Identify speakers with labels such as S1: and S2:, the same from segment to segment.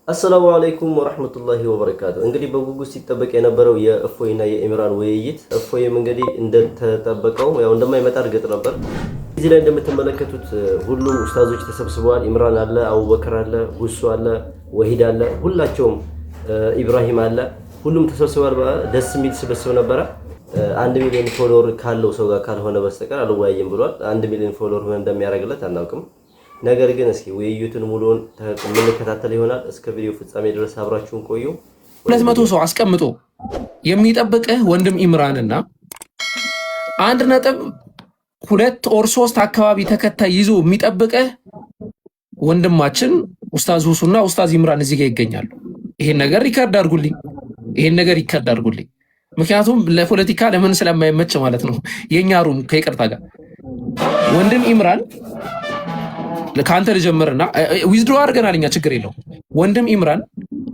S1: አሰላሙ አለይኩም ወራህመቱላሂ ወበረካቱ። እንግዲህ በጉጉት ሲጠበቅ የነበረው የእፎይና የኢምራን ውይይት እፎይም እንግዲህ እንደተጠበቀው ያው እንደማይመጣ እርግጥ ነበር። እዚህ ላይ እንደምትመለከቱት ሁሉም ኡስታዞች ተሰብስበዋል። ኢምራን አለ፣ አቡበከር አለ፣ ሁሱ አለ፣ ወሂድ አለ፣ ሁላቸውም ኢብራሂም አለ፣ ሁሉም ተሰብስበዋል። ደስ የሚል ስብስብ ነበረ። 1 ሚሊዮን ፎሎወር ካለው ሰው ጋር ካልሆነ በስተቀር አልወያይም ብሏል። 1 ሚሊዮን ፎሎወር ምን እንደሚያደርግለት አናውቅም። ነገር ግን እስኪ ውይይቱን ሙሉውን የምንከታተል ይሆናል። እስከ ቪዲዮ ፍጻሜ ድረስ አብራችሁን ቆዩ።
S2: 200 ሰው አስቀምጦ የሚጠብቅህ ወንድም ኢምራንና 1.2 ኦር 3 አካባቢ ተከታይ ይዞ የሚጠብቅህ ወንድማችን ኡስታዝ ሁሱና ኡስታዝ ኢምራን እዚህ ጋር ይገኛሉ። ይሄን ነገር ሪከርድ አድርጉልኝ። ምክንያቱም ለፖለቲካ ለምን ስለማይመች ማለት ነው። የኛ ሩም ከይቅርታ ጋር ወንድም ኢምራን ከአንተ ልጀምርና ዊዝድሮ አድርገናል እኛ ችግር የለውም። ወንድም ኢምራን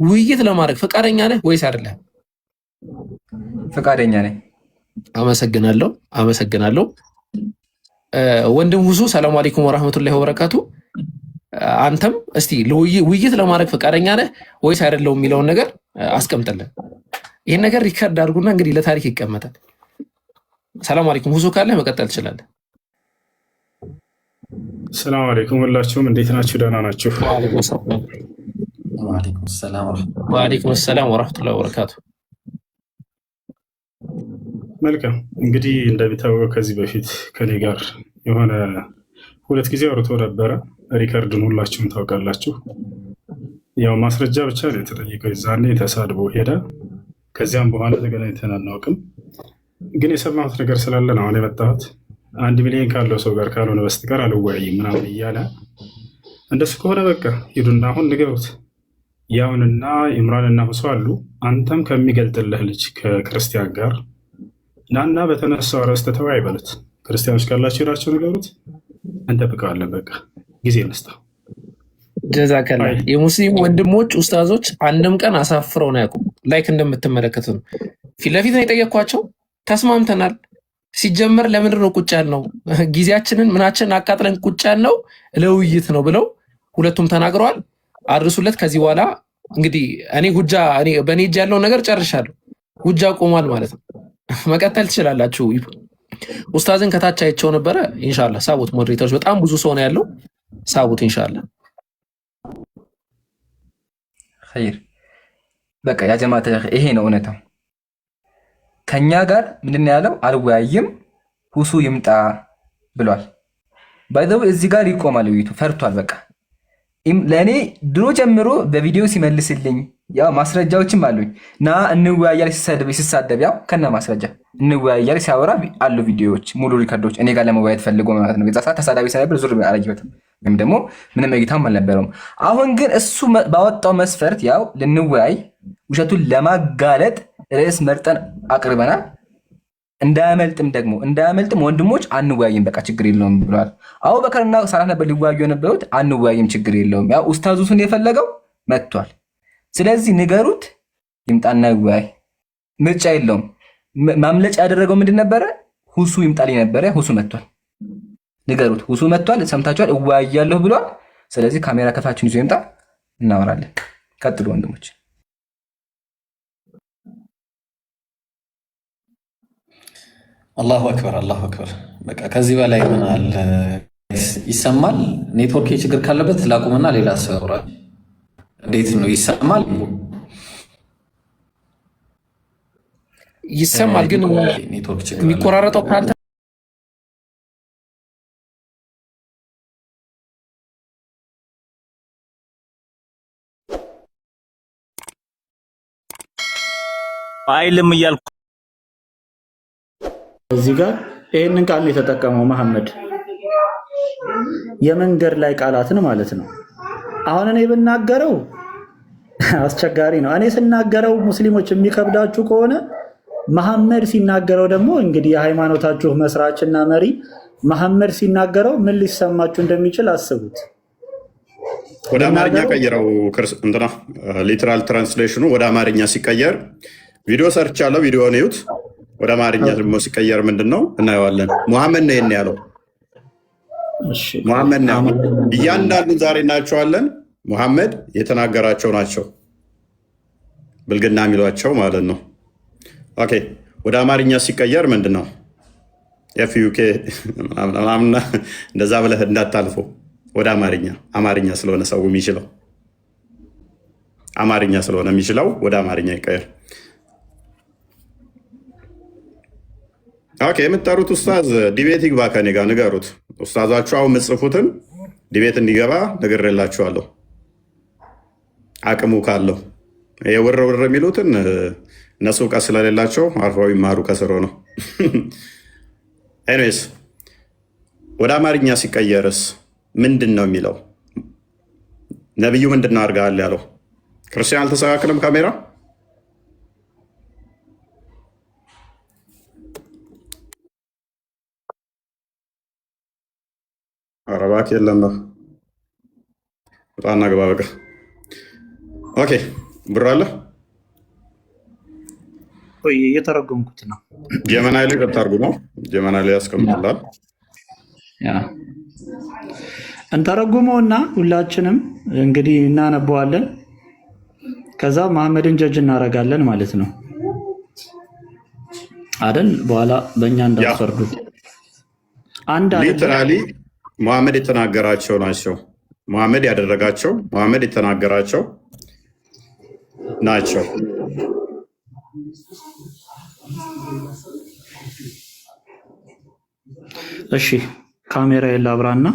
S2: ውይይት ለማድረግ ፈቃደኛ ነህ ወይስ አይደለም?
S3: ፈቃደኛ ነኝ።
S2: አመሰግናለሁ። ወንድም ሁሱ ሰላም አለይኩም ወራህመቱላሂ ወበረካቱ። አንተም እስቲ ውይይት ለማድረግ ፈቃደኛ ነህ ወይስ አይደለም የሚለውን ነገር አስቀምጥልን። ይህን ነገር ሪከርድ አድርጉና እንግዲህ ለታሪክ ይቀመጣል። ሰላም አለይኩም ሁሱ ካለህ መቀጠል ትችላለህ።
S4: ሰላም አለይኩም ሁላችሁም እንዴት ናችሁ? ደህና ናችሁ?
S2: ወአለይኩም ሰላም ወራህመቱላሂ ወበረካቱ።
S4: መልካም እንግዲህ እንደሚታወቀው ከዚህ በፊት ከኔ ጋር የሆነ 2 ጊዜ አውርቶ ነበረ። ሪከርድን ሁላችሁም ታውቃላችሁ። ያው ማስረጃ ብቻ ነው የተጠየቀው። ዛኔ ተሳድቦ ሄደ። ከዚያም በኋላ ተገናኝተን አናውቅም። ግን የሰማሁት ነገር ስላለ ነው አሁን የመጣሁት። 1 ሚሊዮን ካለው ሰው ጋር ካልሆነ በስተቀር አልወያይም ምናምን እያለ እንደሱ ከሆነ በቃ ሂዱና አሁን ንገሩት። ያውንና ኢምራንና ሁሱ አሉ። አንተም ከሚገልጥልህ ልጅ ከክርስቲያን ጋር ናና በተነሳው ርዕስ ተወያይ በሉት። ክርስቲያኖች ካላችሁ ሄዳችሁ ንገሩት። እንጠብቀዋለን። በቃ ጊዜ እንስጠው።
S2: ጀዛከላ። የሙስሊም ወንድሞች ኡስታዞች አንድም ቀን አሳፍረው ነው ያውቁም። ላይክ እንደምትመለከቱ ነው። ፊት ለፊት ነው የጠየኳቸው። ተስማምተናል። ሲጀመር ለምንድን ነው ቁጭ ያልነው? ጊዜያችንን ምናችንን አቃጥለን ቁጭ ያልነው ለውይይት ነው ብለው ሁለቱም ተናግረዋል። አድርሱለት። ከዚህ በኋላ እንግዲህ በእኔ እጅ ያለውን ነገር ጨርሻለሁ። ጉጃ ቆሟል ማለት ነው። መቀጠል ትችላላችሁ። ኡስታዝን ከታች አይቼው ነበረ። ኢንሻላህ ሳቡት። ሞዴሬተሮች በጣም ብዙ ሰው ነው ያለው። ሳቡት ኢንሻላህ።
S3: ኸይር በቃ ያ ጀማዓት ይሄ ነው እውነታው። ከኛ ጋር ምንድን ነው ያለው? አልወያይም ሁሱ ይምጣ ብሏል። ባይዘው እዚህ ጋር ይቆማል። ውይይቱ ፈርቷል። በቃ ለእኔ ድሮ ጀምሮ በቪዲዮ ሲመልስልኝ ያው ማስረጃዎችም አሉኝ። ና እንወያያል ሲሳደብ ያው ከነ ማስረጃ እንወያያል ሲያወራ አሉ ቪዲዮዎች፣ ሙሉ ሪከርዶች እኔ ጋር ለመወያየት ፈልጎ ማለት ነው። የዛ ሰዓት ተሳዳቢ ስለነበር ዙር አላየሁትም፣ ወይም ደግሞ ምንም እይታም አልነበረውም። አሁን ግን እሱ ባወጣው መስፈርት ያው ልንወያይ ውሸቱን ለማጋለጥ ርዕስ መርጠን አቅርበናል። እንዳያመልጥም ወንድሞች አንወያይም በቃ ችግር የለውም ብለዋል። አቡበከርና ሳላህ ነበር ሊወያዩ የነበሩት። አንወያይም ችግር የለውም ያው ኡስታዙን የፈለገው መጥቷል። ስለዚህ ንገሩት ይምጣና ይወያይ። ምርጫ የለውም። ማምለጫ ያደረገው ምንድን ነበረ? ሁሱ ይምጣልኝ ነበረ። ሁሱ መጥቷል። ንገሩት ሁሱ መጥቷል፣ ሰምታችኋል፣ እወያያለሁ ብሏል። ስለዚህ ካሜራ ከፋችን ይዞ ይምጣ፣ እናወራለን። ቀጥሉ ወንድሞች።
S5: አላሁ አክበር። በቃ ከዚህ በላይ ምን አለ? ይሰማል? ኔትወርክ ችግር ካለበት ላቁምና ሌላ ሰው ያወራል። እንዴት ነው ይሰማል?
S2: ይሰማል፣ ግን
S5: ኔትወርክ ችግር
S2: የሚቆራረጠው ካንተ
S6: አይልም እያልኩ
S7: እዚህ ጋር ይህንን ቃል ነው የተጠቀመው መሐመድ፣ የመንገድ ላይ ቃላትን ማለት ነው። አሁን እኔ ብናገረው አስቸጋሪ ነው። እኔ ስናገረው ሙስሊሞች የሚከብዳችሁ ከሆነ መሐመድ ሲናገረው ደግሞ እንግዲህ የሃይማኖታችሁ መስራችና መሪ መሐመድ ሲናገረው ምን ሊሰማችሁ እንደሚችል አስቡት።
S8: ወደ አማርኛ ቀይረው እንትና ሊትራል ትራንስሌሽኑ ወደ አማርኛ ሲቀየር ቪዲዮ ሰርቻለሁ። ቪዲዮውን እዩት። ወደ አማርኛ ደግሞ ሲቀየር ምንድን ነው እናየዋለን። ሙሐመድ ነው ያለው። ሙሐመድ ነው። እያንዳንዱን ዛሬ እናያቸዋለን። ሙሐመድ የተናገራቸው ናቸው። ብልግና የሚሏቸው ማለት ነው። ኦኬ ወደ አማርኛ ሲቀየር ምንድን ነው? ኤፍዩኬ ምናምና እንደዛ ብለህ እንዳታልፈው። ወደ አማርኛ ስለሆነ ሰው የሚችለው አማርኛ ስለሆነ የሚችለው ወደ አማርኛ ይቀየር። ኦኬ የምትጠሩት ኡስታዝ ዲቤት ይግባ ከኔ ጋር ንገሩት። ኡስታዛችሁ አሁን የምትጽፉትን ዲቤት እንዲገባ ነግሬላችኋለሁ። አቅሙ ካለው የውር ውር የሚሉትን እነሱ እውቀት ስለሌላቸው አርፈው ይማሩ ከስሮ ነው። ኤኒዌይስ ወደ አማርኛ ሲቀየርስ ምንድን ነው የሚለው? ነቢዩ ምንድን ነው አድርገሃል ያለው? ክርስቲያን አልተስተካከለም ካሜራ አረባክ የለም በጣም ግባ በቃ ኦኬ ብር አለ
S7: እየተረጎምኩት ነው።
S8: ጀመናይ ላይ ቀጥታርጉ ነው። ጀመናይ ላይ ያስቀምጣል።
S7: እንተረጉመውና ሁላችንም እንግዲህ እናነበዋለን። ከዛ መሐመድን ጀጅ እናደርጋለን ማለት ነው አይደል? በኋላ በእኛ እንዳትፈርዱት። አንድ
S8: ሊትራሊ መሐመድ የተናገራቸው ናቸው። መሐመድ ያደረጋቸው መሐመድ የተናገራቸው ናቸው።
S7: እሺ ካሜራ የላብራና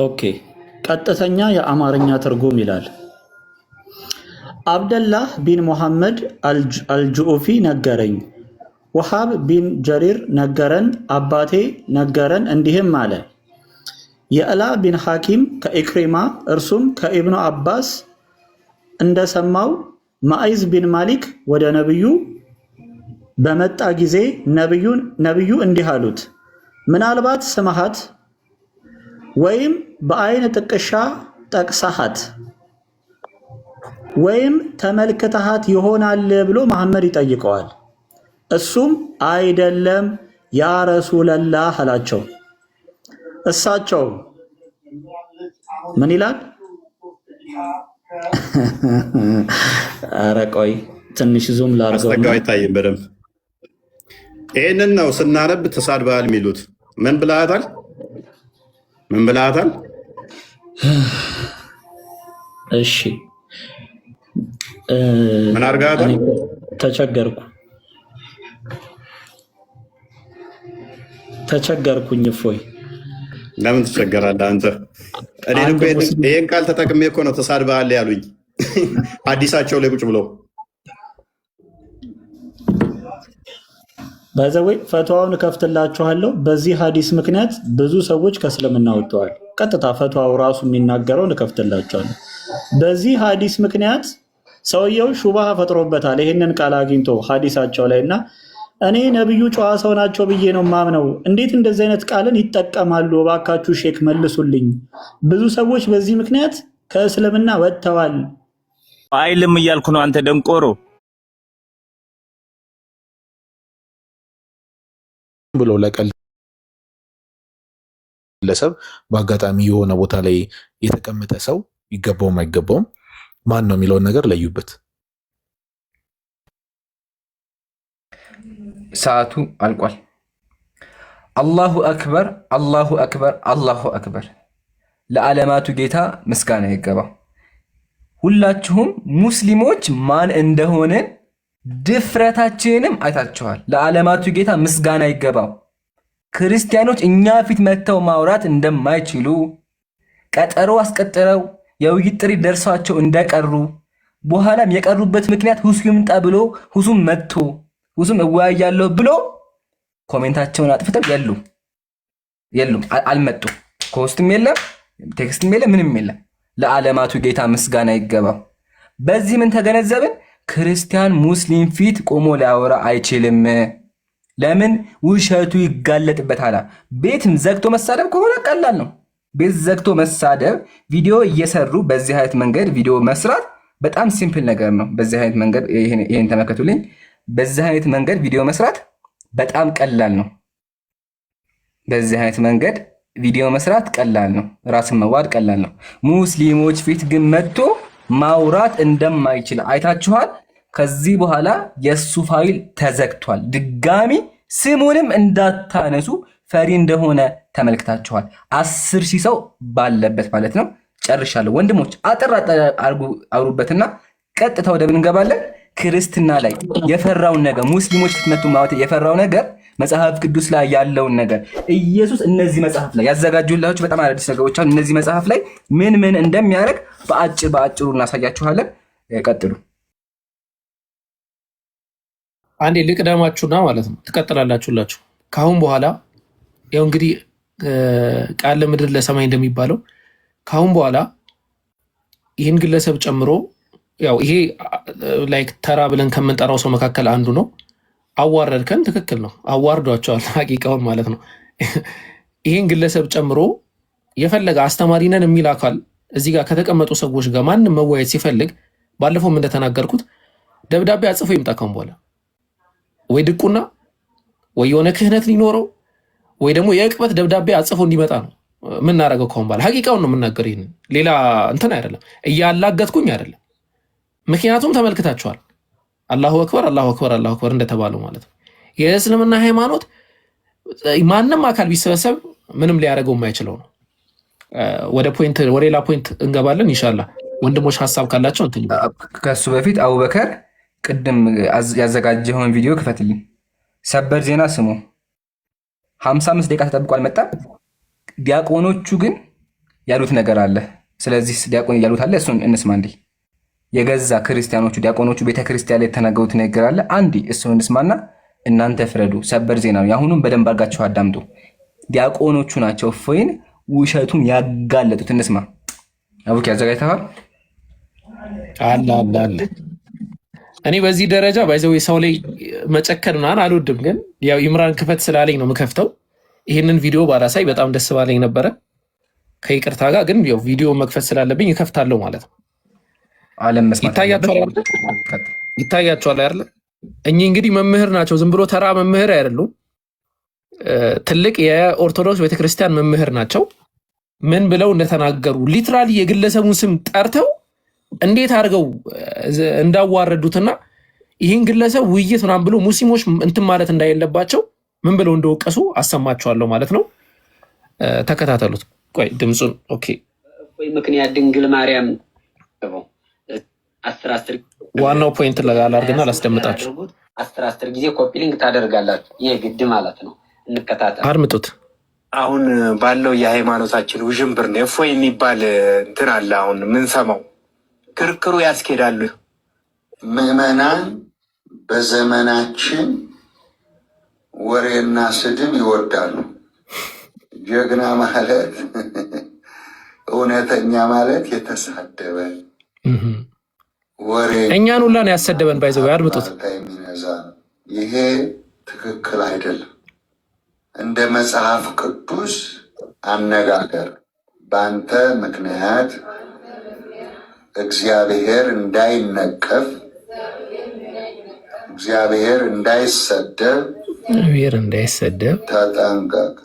S7: ኦኬ ቀጥተኛ የአማርኛ ትርጉም ይላል። አብደላህ ቢን ሙሐመድ አልጁኡፊ ነገረኝ። ወሃብ ቢን ጀሪር ነገረን። አባቴ ነገረን እንዲህም አለ። የዕላ ቢን ሐኪም ከኢክሪማ እርሱም ከኢብኑ አባስ እንደሰማው ማኢዝ ቢን ማሊክ ወደ ነብዩ በመጣ ጊዜ ነብዩ እንዲህ አሉት፣ ምናልባት ስማሃት ወይም በአይን ጥቅሻ ጠቅሳሃት ወይም ተመልክተሃት ይሆናል ብሎ መሐመድ ይጠይቀዋል። እሱም አይደለም ያ ረሱለላህ አላቸው። እሳቸው ምን ይላል? ኧረ ቆይ ትንሽ ዙም ላድርገው።
S8: አይታይም በደንብ። ይህንን ነው ስናነብ ተሳድበሃል የሚሉት። ምን ብለሃታል? ምን ብለሃታል?
S7: እሺ
S8: ምን አድርጋታል?
S7: ተቸገርኩኝ። እፎይ
S8: ለምን ትቸገራለህ አንተ? ይህን ቃል ተጠቅሜ እኮ ነው ተሳድበሃል ያሉኝ። አዲሳቸው ላይ ቁጭ ብለው
S7: በዘወይ ፈትዋውን እከፍትላችኋለሁ። በዚህ ሀዲስ ምክንያት ብዙ ሰዎች ከእስልምና ወጥተዋል። ቀጥታ ፈትዋው ራሱ የሚናገረውን እከፍትላችኋለሁ። በዚህ ሀዲስ ምክንያት ሰውየው ሹባሃ ፈጥሮበታል። ይህንን ቃል አግኝቶ ሀዲሳቸው ላይ እና እኔ ነብዩ ጨዋ ሰው ናቸው ብዬ ነው ማምነው። እንዴት እንደዚህ አይነት ቃልን ይጠቀማሉ? እባካችሁ ሼክ መልሱልኝ። ብዙ ሰዎች በዚህ ምክንያት ከእስልምና ወጥተዋል።
S6: አይልም እያልኩ ነው አንተ ደንቆሮ
S9: ብሎ ለቀል ግለሰብ በአጋጣሚ የሆነ ቦታ ላይ የተቀመጠ ሰው ይገባውም አይገባውም ማን ነው የሚለውን ነገር ለዩበት።
S3: ሰዓቱ አልቋል። አላሁ አክበር፣ አላሁ አክበር፣ አላሁ አክበር። ለዓለማቱ ጌታ ምስጋና ይገባው። ሁላችሁም ሙስሊሞች ማን እንደሆነን ድፍረታችንም አይታችኋል። ለዓለማቱ ጌታ ምስጋና ይገባው። ክርስቲያኖች እኛ ፊት መጥተው ማውራት እንደማይችሉ ቀጠሮ አስቀጥረው የውይይት ጥሪ ደርሷቸው እንደቀሩ በኋላም የቀሩበት ምክንያት ሁሱ ይምጣ ብሎ ሁሱም መጥቶ ሁሱም እወያያለሁ ብሎ ኮሜንታቸውን አጥፍተው የሉም አልመጡም። ኮስትም የለም ቴክስትም የለም ምንም የለም። ለዓለማቱ ጌታ ምስጋና ይገባው። በዚህ ምን ተገነዘብን? ክርስቲያን ሙስሊም ፊት ቆሞ ሊያወራ አይችልም። ለምን? ውሸቱ ይጋለጥበታል። ቤትም ዘግቶ መሳደብ ከሆነ ቀላል ነው። ቤት ዘግቶ መሳደብ፣ ቪዲዮ እየሰሩ በዚህ አይነት መንገድ ቪዲዮ መስራት በጣም ሲምፕል ነገር ነው። በዚህ አይነት መንገድ ይሄን ተመከቱልኝ። በዚህ አይነት መንገድ ቪዲዮ መስራት በጣም ቀላል ነው። በዚህ አይነት መንገድ ቪዲዮ መስራት ቀላል ነው፣ ራስን መዋድ ቀላል ነው። ሙስሊሞች ፊት ግን መጥቶ ማውራት እንደማይችል አይታችኋል። ከዚህ በኋላ የእሱ ፋይል ተዘግቷል። ድጋሚ ስሙንም እንዳታነሱ ፈሪ እንደሆነ ተመልክታችኋል። 10,000 ሰው ባለበት ማለት ነው። ጨርሻለሁ ወንድሞች፣ አጥር አውሩበትና ቀጥታ ወደ ምን እንገባለን? ክርስትና ላይ የፈራውን ነገር ሙስሊሞች ፊት መጥቶ ማውራት የፈራው ነገር መጽሐፍ ቅዱስ ላይ ያለውን ነገር ኢየሱስ እነዚህ መጽሐፍ ላይ ያዘጋጁላችሁ በጣም አዳዲስ ነገሮች አሉ። እነዚህ መጽሐፍ ላይ ምን ምን እንደሚያደርግ በአጭሩ እናሳያችኋለን። ቀጥሉ።
S2: አንዴ ልቅደማችሁና ማለት ነው ትቀጥላላችሁላችሁ። ካሁን በኋላ ያው እንግዲህ ቃል ለምድር ለሰማይ እንደሚባለው ካሁን በኋላ ይህን ግለሰብ ጨምሮ ያው ይሄ ላይክ ተራ ብለን ከምንጠራው ሰው መካከል አንዱ ነው። አዋረድከን፣ ትክክል ነው፣ አዋርዷቸዋል ሐቂቃውን ማለት ነው። ይህን ግለሰብ ጨምሮ የፈለገ አስተማሪ ነን የሚል አካል እዚህ ጋር ከተቀመጡ ሰዎች ጋር ማንም መወያየት ሲፈልግ ባለፈውም እንደተናገርኩት ደብዳቤ አጽፎ ይምጣ። ካሁን በኋላ ወይ ድቁና ወይ የሆነ ክህነት ሊኖረው ወይ ደግሞ የእቅበት ደብዳቤ አጽፎ እንዲመጣ ነው የምናደርገው። ካሁን በኋላ ሐቂቃውን ነው የምናገር። ይህን ሌላ እንትን አይደለም፣ እያላገጥኩኝ አይደለም። ምክንያቱም ተመልክታችኋል። አላሁ አክበር አላሁ አክበር አላሁ አክበር እንደተባለው ማለት ነው። የእስልምና ሃይማኖት ማንም አካል ቢሰበሰብ ምንም ሊያደርገው የማይችለው ነው። ወደ ሌላ ፖይንት እንገባለን ኢንሻላህ። ወንድሞች ሀሳብ ካላቸው እንትን
S3: ከሱ በፊት አቡበከር ቅድም ያዘጋጀውን ቪዲዮ ክፈትልኝ። ሰበር ዜና ስሙ። 55 ደቂቃ ተጠብቆ አልመጣም። ዲያቆኖቹ ግን ያሉት ነገር አለ። ስለዚህ ዲያቆን ያሉት አለ፣ እሱን እንስማ። እንዲህ የገዛ ክርስቲያኖቹ ዲያቆኖቹ ቤተክርስቲያን ላይ የተናገሩት ነገር አለ። አንዲ እሱን እንስማና እናንተ ፍረዱ። ሰበር ዜና ነው። አሁንም በደንብ አድርጋችሁ አዳምጡ። ዲያቆኖቹ ናቸው እፎይን ውሸቱን ያጋለጡት። እንስማ። አቡኪ አዘጋጅተዋል?
S2: አለ እኔ በዚህ ደረጃ ባይዘው ሰው ላይ መጨከን ምናምን አልወድም፣ ግን ያው ኢምራን ክፈት ስላለኝ ነው የምከፍተው። ይህንን ቪዲዮ ባላሳይ በጣም ደስ ባለኝ ነበረ ከይቅርታ ጋር፣ ግን ያው ቪዲዮ መክፈት ስላለብኝ እከፍታለሁ ማለት ነው። ይታያቸዋል አይደለ? እኚህ እንግዲህ መምህር ናቸው። ዝም ብሎ ተራ መምህር አይደሉም። ትልቅ የኦርቶዶክስ ቤተክርስቲያን መምህር ናቸው። ምን ብለው እንደተናገሩ ሊትራሊ የግለሰቡን ስም ጠርተው እንዴት አድርገው እንዳዋረዱትና ይህን ግለሰብ ውይይት ምናምን ብሎ ሙስሊሞች እንትን ማለት እንዳይለባቸው ምን ብለው እንደወቀሱ አሰማችኋለሁ ማለት ነው። ተከታተሉት። ቆይ ድምፁን ኦኬ።
S10: ምክንያት ድንግል ማርያም
S2: ዋናው ፖይንት ላላርግና ላስደምጣችሁ።
S10: 10 ጊዜ ኮፒ ሊንክ ታደርጋላችሁ። ይሄ ግድ ማለት ነው። እንከታተል፣
S2: አድምጡት።
S11: አሁን ባለው የሃይማኖታችን ውዥንብር ነው እፎይ የሚባል እንትን አለ። አሁን የምንሰማው ክርክሩ ያስኬዳሉ።
S12: ምዕመናን በዘመናችን ወሬና ስድብ ይወዳሉ። ጀግና ማለት እውነተኛ ማለት የተሳደበ ወሬ
S2: እኛን ሁላን ያሰደበን ባይዘው አድምጡት።
S12: ይሄ ትክክል አይደለም። እንደ መጽሐፍ ቅዱስ አነጋገር በአንተ ምክንያት እግዚአብሔር እንዳይነቀፍ፣ እግዚአብሔር እንዳይሰደብ ተጠንቀቅ።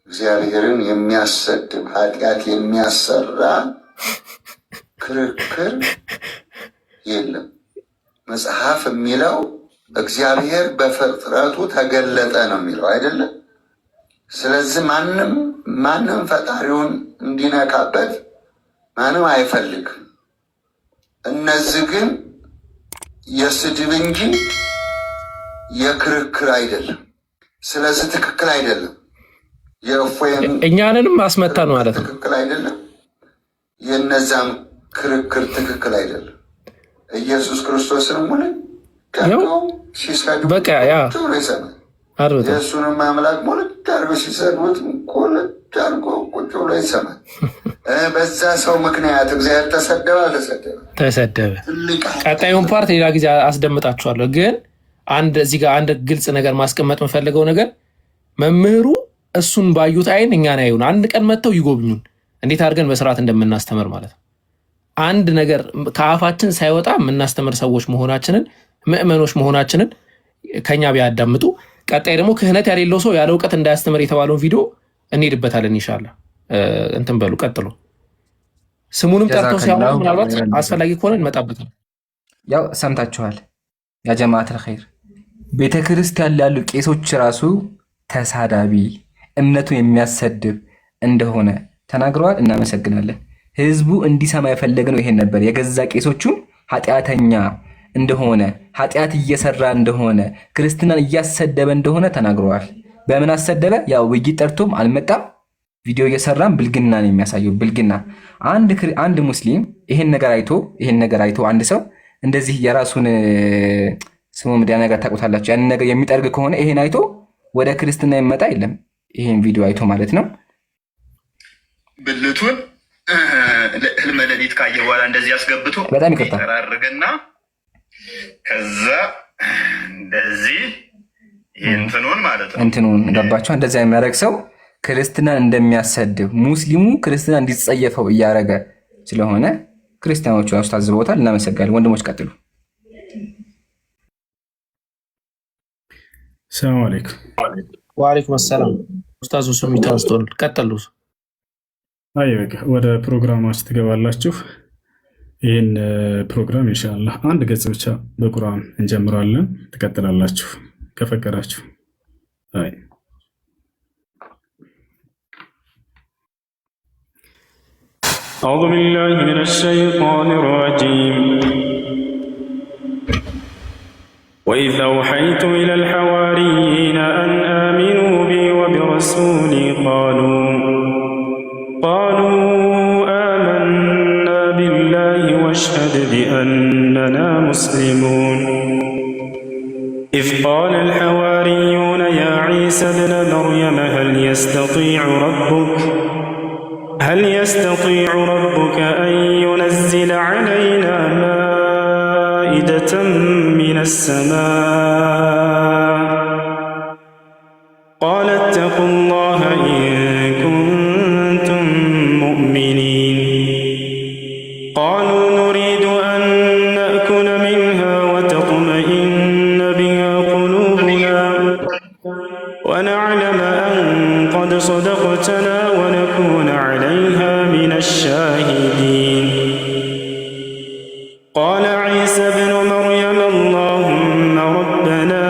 S12: እግዚአብሔርን የሚያሰድብ ኃጢአት የሚያሰራ ክርክር የለም። መጽሐፍ የሚለው እግዚአብሔር በፍጥረቱ ተገለጠ ነው የሚለው አይደለም። ስለዚህ ማንም ፈጣሪውን እንዲነካበት ማንም አይፈልግም። እነዚህ ግን የስድብ እንጂ የክርክር አይደለም። ስለዚህ ትክክል አይደለም።
S2: እኛንንም አስመታ ነው ማለት ነው።
S12: ትክክል አይደለም። የነዛም ክርክር ትክክል አይደለም። ኢየሱስ ክርስቶስን ሙሉ ሲሰድቡ ጆሮ ይሰማል። የእሱንም አምላክ ሙሉ ዳርጎ ሲሰድቡት ዳርጎ ቁጭ ብሎ ይሰማል። በዛ ሰው ምክንያት እግዚአብሔር ተሰደበ።
S2: ቀጣዩን ፓርት ሌላ ጊዜ አስደምጣችኋለሁ። ግን እዚህ ጋር አንድ ግልጽ ነገር ማስቀመጥ የምፈልገው ነገር መምህሩ እሱን ባዩት አይን እኛን አዩን። አንድ ቀን መጥተው ይጎብኙን፣ እንዴት አድርገን በስርዓት እንደምናስተምር ማለት ነው። አንድ ነገር ከአፋችን ሳይወጣ የምናስተምር ሰዎች መሆናችንን ምዕመኖች መሆናችንን ከኛ ቢያዳምጡ። ቀጣይ ደግሞ ክህነት ያሌለው ሰው ያለ እውቀት እንዳያስተምር የተባለውን ቪዲዮ እንሄድበታለን ኢንሻአላህ። እንትን በሉ ቀጥሉ። ስሙንም ጠርተው ሲያወሩ ምናልባት አስፈላጊ ከሆነ እንመጣበታለን።
S3: ያው ሰምታችኋል። ያ ጀማዓተል ኸይር ቤተክርስቲያን ያሉ ቄሶች ራሱ ተሳዳቢ እምነቱን የሚያሰድብ እንደሆነ ተናግረዋል። እናመሰግናለን። ህዝቡ እንዲሰማ የፈለግነው ይሄን ነበር። የገዛ ቄሶቹን ኃጢአተኛ እንደሆነ ኃጢአት እየሰራ እንደሆነ ክርስትናን እያሰደበ እንደሆነ ተናግረዋል። በምን አሰደበ? ያው ውይይት ጠርቶም አልመጣም። ቪዲዮ እየሰራም ብልግና ነው የሚያሳየው። ብልግና አንድ ሙስሊም ይሄን ነገር አይቶ አንድ ሰው እንደዚህ የራሱን ስሙ ምድያ ነገር ታውቁታላችሁ። ያን ነገር የሚጠርግ ከሆነ ይሄን አይቶ ወደ ክርስትና ይመጣ የለም። ይሄን ቪዲዮ አይቶ ማለት ነው።
S13: ብልቱን ህልመ ሌሊት ካየ በኋላ እንደዚህ አስገብቶ
S3: በጣም ይቅርታ
S13: ይጠራርግና ከዛ እንደዚህ እንትኑን ማለት ነው
S3: እንትኑን ገባችሁ? እንደዚህ የሚያደርግ ሰው ክርስትናን እንደሚያሰድብ ሙስሊሙ ክርስትናን እንዲጸየፈው እያደረገ ስለሆነ ክርስቲያኖቹ ራሱ ታዝበውታል። እናመሰግናለን። ወንድሞች ቀጥሉ።
S4: ሰላም አለይኩም።
S2: ወአለይኩም ሰላም። ኡስታዝ ሱሚ ታስቶል ቀጥሉ።
S4: አይ በቃ ወደ ፕሮግራማችሁ ትገባላችሁ። ይህን ፕሮግራም ኢንሻአላህ አንድ ገጽ ብቻ በቁርአን እንጀምራለን። ትቀጥላላችሁ ከፈቀዳችሁ። አይ
S14: أعوذ بالله من الشيطان الرجيم وإذ أوحيت إلى الحواريين أن آمنوا بي وبرسولي قالوا آمنا بالله واشهد بأننا مسلمون إذ قال الحواريون يا عيسى ابن مريم هل يستطيع ربك أن ينزل علينا مائدة من السماء قال اتقوا الله إن كنتم مؤمنين قالوا نريد أن نأكل منها وتطمئن بها قلوبنا ونعلم أن قد صدقتنا ونكون عليها من الشاهدين قال عيسى ابن مريم اللهم ربنا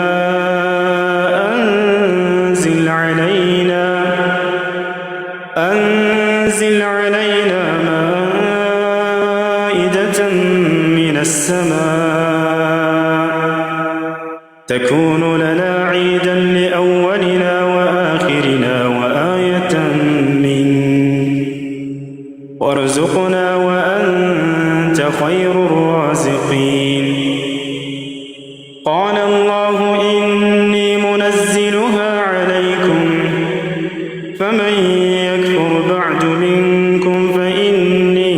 S14: أنزل علينا مائدة من السماء تكون لنا عيدا لأولنا وآخرنا وآية منك وارزقنا وأنت خير الرازقين قال الله إني منزلها عليكم فمن يكفر بعد منكم فإني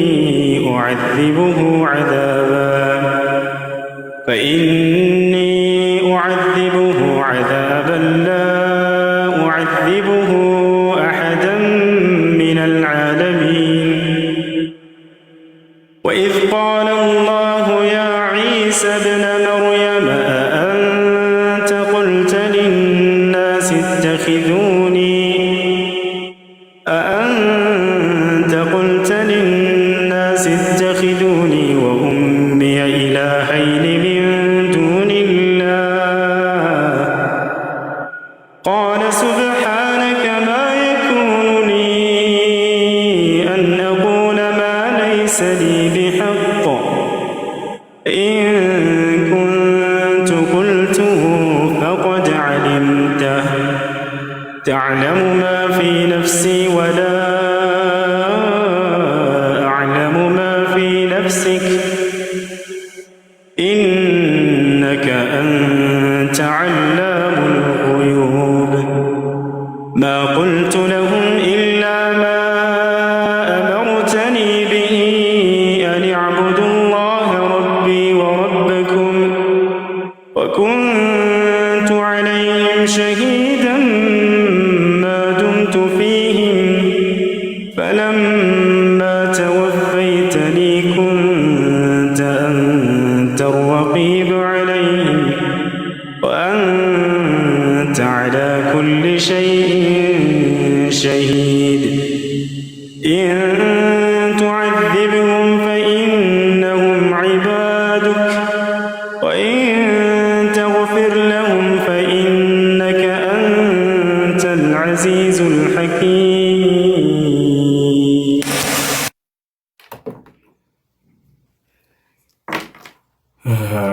S14: أعذبه عذابا لا أعذبه أحدا من العالمين وإذ قال الله يا عيسى ابن مريم أأنت قلت للناس اتخذوني وأمي إلهين من دون الله قال سبحانك ما يكون لي أن أقول ما ليس لي بحق إن كنت قلته فقد علمته تعلم ما في نفسي ولا أعلم ما في نفسك إنك أنت علام الغيوب ما قلت لهم إلا ما أمرتني به أن اعبدوا الله ربي وربكم وكنت عليهم شهيدا ما دمت فيهم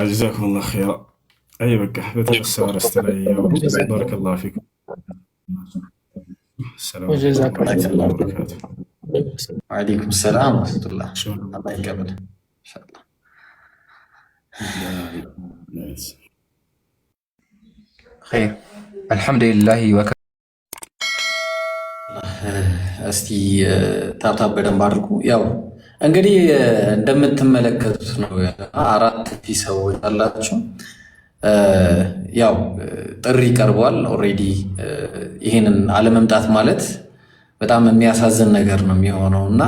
S4: ጀዛኩሙላሁ ኸይራ። አይ በቃ በተወሰነ አርዕስት ላይ ያወሩ። ባረከላሁ ፊኩም። ሰላም
S5: ወአለይኩም ሰላም ወረሕመቱላህ። አላህ ይቀበል ኢንሻአላህ።
S3: ኸይር አልሐምዱሊላህ ወከ
S5: እስቲ ታብታብ በደንብ አድርጉ። ያው እንግዲህ እንደምትመለከቱት ነው 4,000 ሰዎች አላችሁ። ያው ጥሪ ቀርቧል ኦልሬዲ። ይህንን አለመምጣት ማለት በጣም የሚያሳዝን ነገር ነው የሚሆነው እና